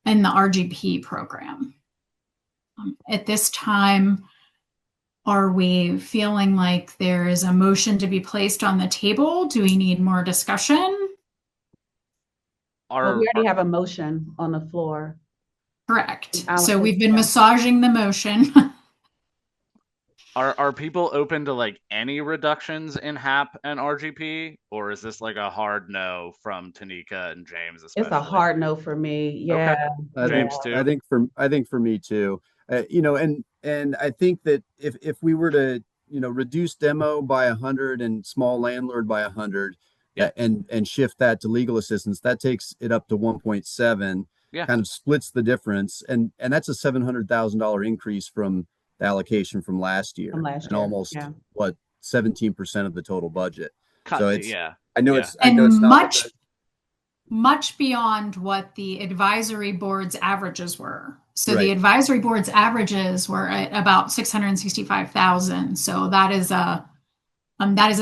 and the RGP program. At this time, are we feeling like there is a motion to be placed on the table? Do we need more discussion? Well, we already have a motion on the floor. Correct. So we've been massaging the motion. Are people open to like any reductions in HAP and RGP, or is this like a hard no from Tanika and James especially? It's a hard no for me. Yeah. Okay. James too. I think for me too. And I think that if we were to reduce demo by 100 and small landlord by 100, and shift that to legal assistance, that takes it up to 1.7. Yeah. Kind of splits the difference, and that's a $700,000 increase from the allocation from last year, and almost 17% of the total budget. So it's I know it's not much beyond what the advisory board's averages were. So Right. the advisory board's averages were at about 665,000. So that is a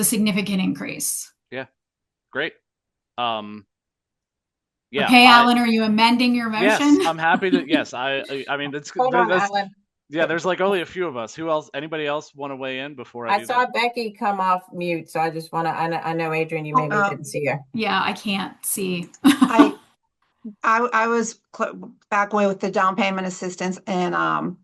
significant increase. Yeah. Great. Okay, Alan, are you amending your motion? Yes, I'm happy to. Yes, I mean, it's Hold on, Alan. Yeah, there's like only a few of us. Who else? Anybody else want to weigh in before I do saw that? Becky come off mute, so I just want to. I know Adrian, you maybe didn't see her. Yeah, I can't see. I was back away with the down payment assistance and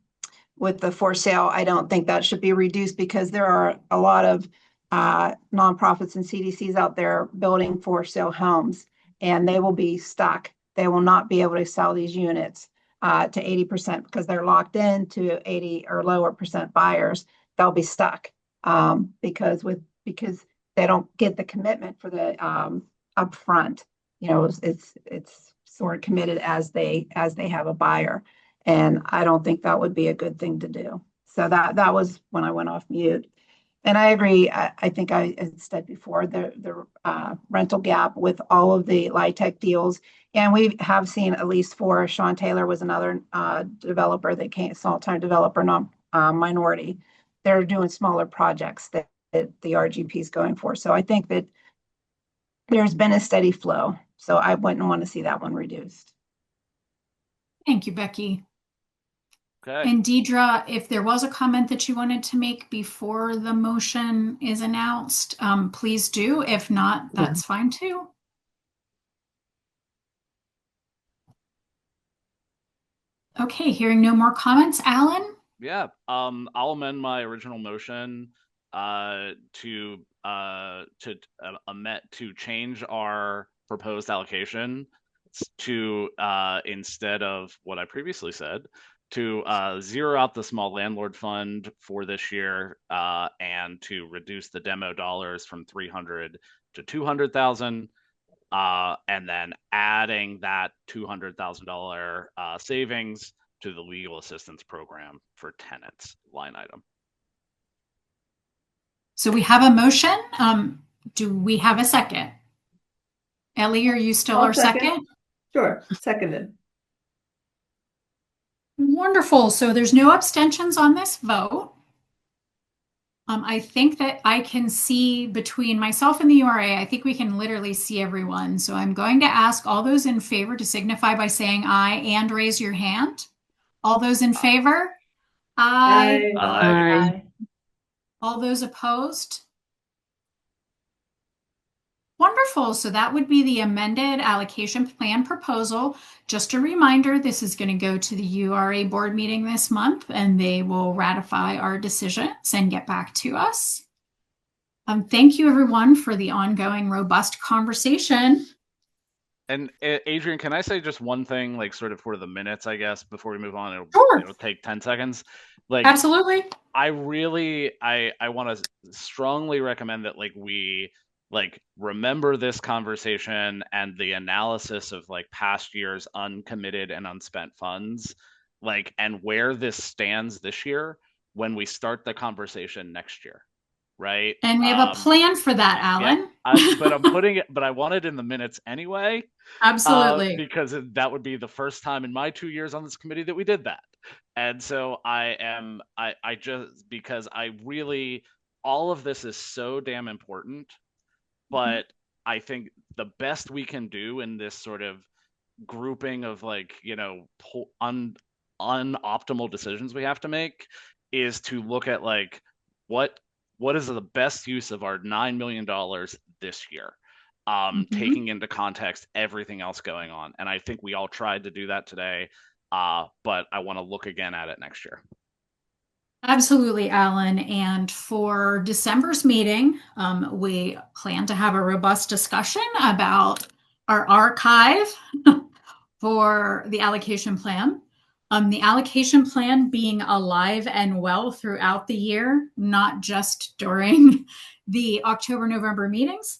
with the for sale. I don't think that should be reduced because there are a lot of nonprofits and CDCs out there building for sale homes, and they will be stuck. They will not be able to sell these units to 80% because they're locked in to 80 or lower percent buyers. They'll be stuck because they don't get the commitment for the upfront. It's sort of committed as they have a buyer, and I don't think that would be a good thing to do. So that was when I went off mute. And I agree. I think I said before the rental gap with all of the LIHTC deals, and we have seen at least 4. Sean Taylor was another developer that came, small-time developer, not minority. They're doing smaller projects that the RGP is going for. So I think that there's been a steady flow. So I wouldn't want to see that one reduced. Thank you, Becky. Okay. And Deidre, if there was a comment that you wanted to make before the motion is announced, please do. If not, that's fine too. Okay, hearing no more comments, Alan? Yeah, I'll amend my original motion to change our proposed allocation to instead of what I previously said, to zero out the small landlord fund for this year and to reduce the demo dollars from 300 to 200,000. And then adding that $200,000 savings to the legal assistance program for tenants line item. So we have a motion. Do we have a second? Ellie, are you still our second? Sure, seconded. Wonderful. So there's no abstentions on this vote. I think that I can see between myself and the URA, I think we can literally see everyone. So I'm going to ask all those in favor to signify by saying aye and raise your hand. All those in favor? Aye. Aye. All those opposed? Wonderful. So that would be the amended allocation plan proposal. Just a reminder, this is going to go to the URA board meeting this month, and they will ratify our decisions and get back to us. Thank you, everyone, for the ongoing robust conversation. And Adrian, can I say just one thing, like sort of for the minutes, I guess, before we move on? It'll take 10 seconds. Like, absolutely. I want to strongly recommend that we remember this conversation and the analysis of past years uncommitted and unspent funds, and where this stands this year when we start the conversation next year. Right. And we have a plan for that, Alan. Yeah, but I want it in the minutes anyway. Absolutely. Because that would be the first time in my 2 years on this committee that we did that. And so because all of this is so damn important, but I think the best we can do in this sort of grouping of unoptimal decisions we have to make is to look at what is the best use of our $9 million this year, taking into context everything else going on. And I think we all tried to do that today, but I want to look again at it next year. Absolutely, Alan. And for December's meeting, we plan to have a robust discussion about our archive for the allocation plan. The allocation plan being alive and well throughout the year, not just during the October-November meetings.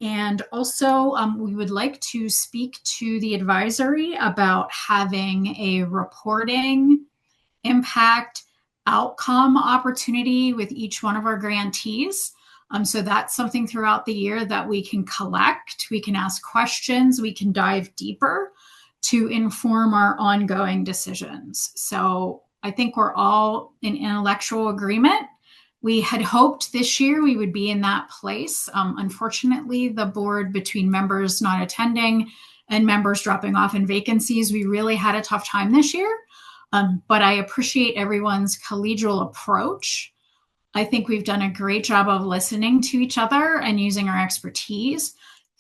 And also, we would like to speak to the advisory about having a reporting impact outcome opportunity with each one of our grantees. So that's something throughout the year that we can collect, we can ask questions, we can dive deeper to inform our ongoing decisions. So I think we're all in intellectual agreement. We had hoped this year we would be in that place. Unfortunately, the board, between members not attending and members dropping off in vacancies, we really had a tough time this year. But I appreciate everyone's collegial approach. I think we've done a great job of listening to each other and using our expertise.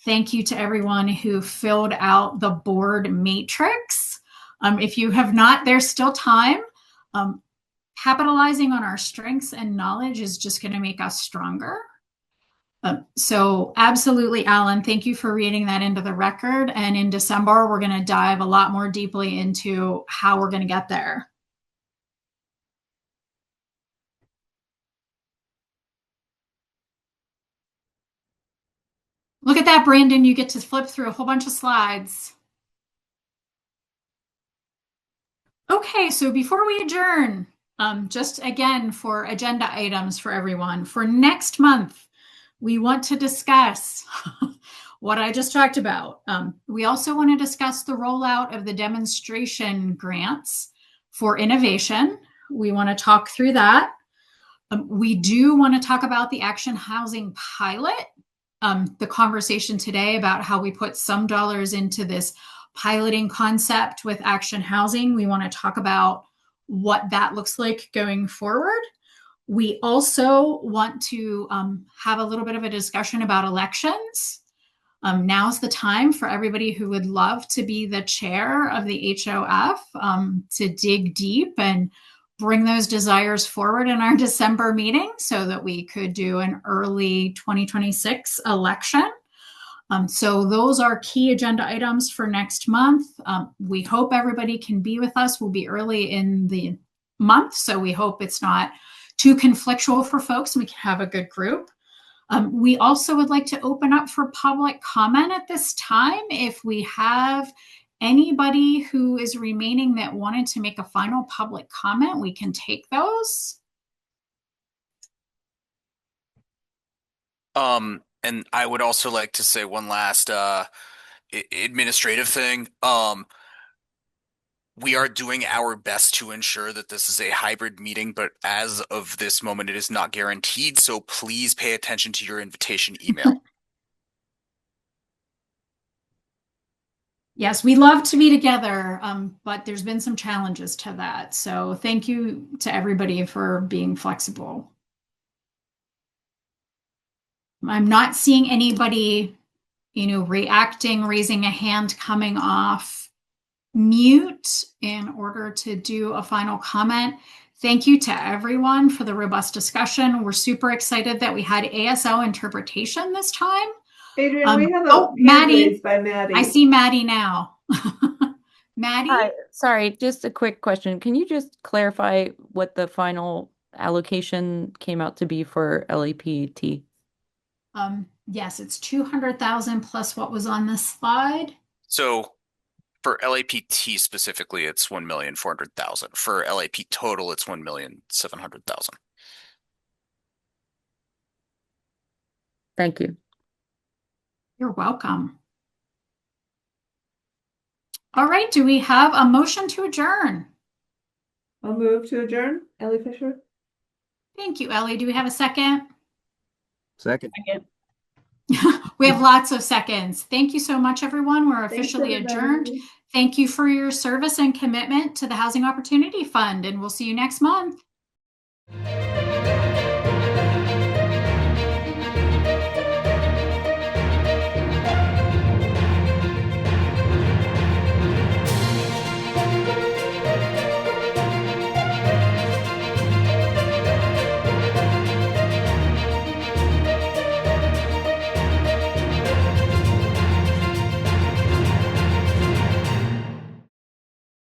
Thank you to everyone who filled out the board matrix. If you have not, there's still time. Capitalizing on our strengths and knowledge is just going to make us stronger. So absolutely, Alan, thank you for reading that into the record. And in December, we're going to dive a lot more deeply into how we're going to get there. Look at that, Brandon. You get to flip through a whole bunch of slides. Okay, so before we adjourn, just again for agenda items for everyone, for next month, we want to discuss what I just talked about. We also want to discuss the rollout of the demonstration grants for innovation. We want to talk through that. We do want to talk about the Action Housing pilot the conversation today about how we put some dollars into this piloting concept with Action Housing. We want to talk about what that looks like going forward. We also want to have a little bit of a discussion about elections. Now's the time for everybody who would love to be the chair of the HOF to dig deep and bring those desires forward in our December meeting so that we could do an early 2026 election. So those are key agenda items for next month. We hope everybody can be with us. We'll be early in the month, so we hope it's not too conflictual for folks and we can have a good group. We also would like to open up for public comment at this time. If we have anybody who is remaining that wanted to make a final public comment, we can take those. And I would also like to say one last administrative thing. We are doing our best to ensure that this is a hybrid meeting, but as of this moment, it is not guaranteed. So please pay attention to your invitation email. Yes, we love to be together, but there's been some challenges to that. So thank you to everybody for being flexible. I'm not seeing anybody, reacting, raising a hand, coming off mute in order to do a final comment. Thank you to everyone for the robust discussion. We're super excited that we had ASL interpretation this time. Adrian, we have a hand raised by Maddie. I see Maddie now. Maddie? Hi, sorry, just a quick question. Can you just clarify what the final allocation came out to be for LAPT? Yes, it's 200,000 plus what was on this slide. So for LAPT specifically, it's 1,400,000. For LAP total, it's 1,700,000. Thank you. You're welcome. All right, do we have a motion to adjourn? I'll move to adjourn. Ellie Fisher. Thank you, Ellie. Do we have a second? Second. We have lots of seconds. Thank you so much, everyone. We're officially adjourned. Thank you for your service and commitment to the Housing Opportunity Fund, and we'll see you next month.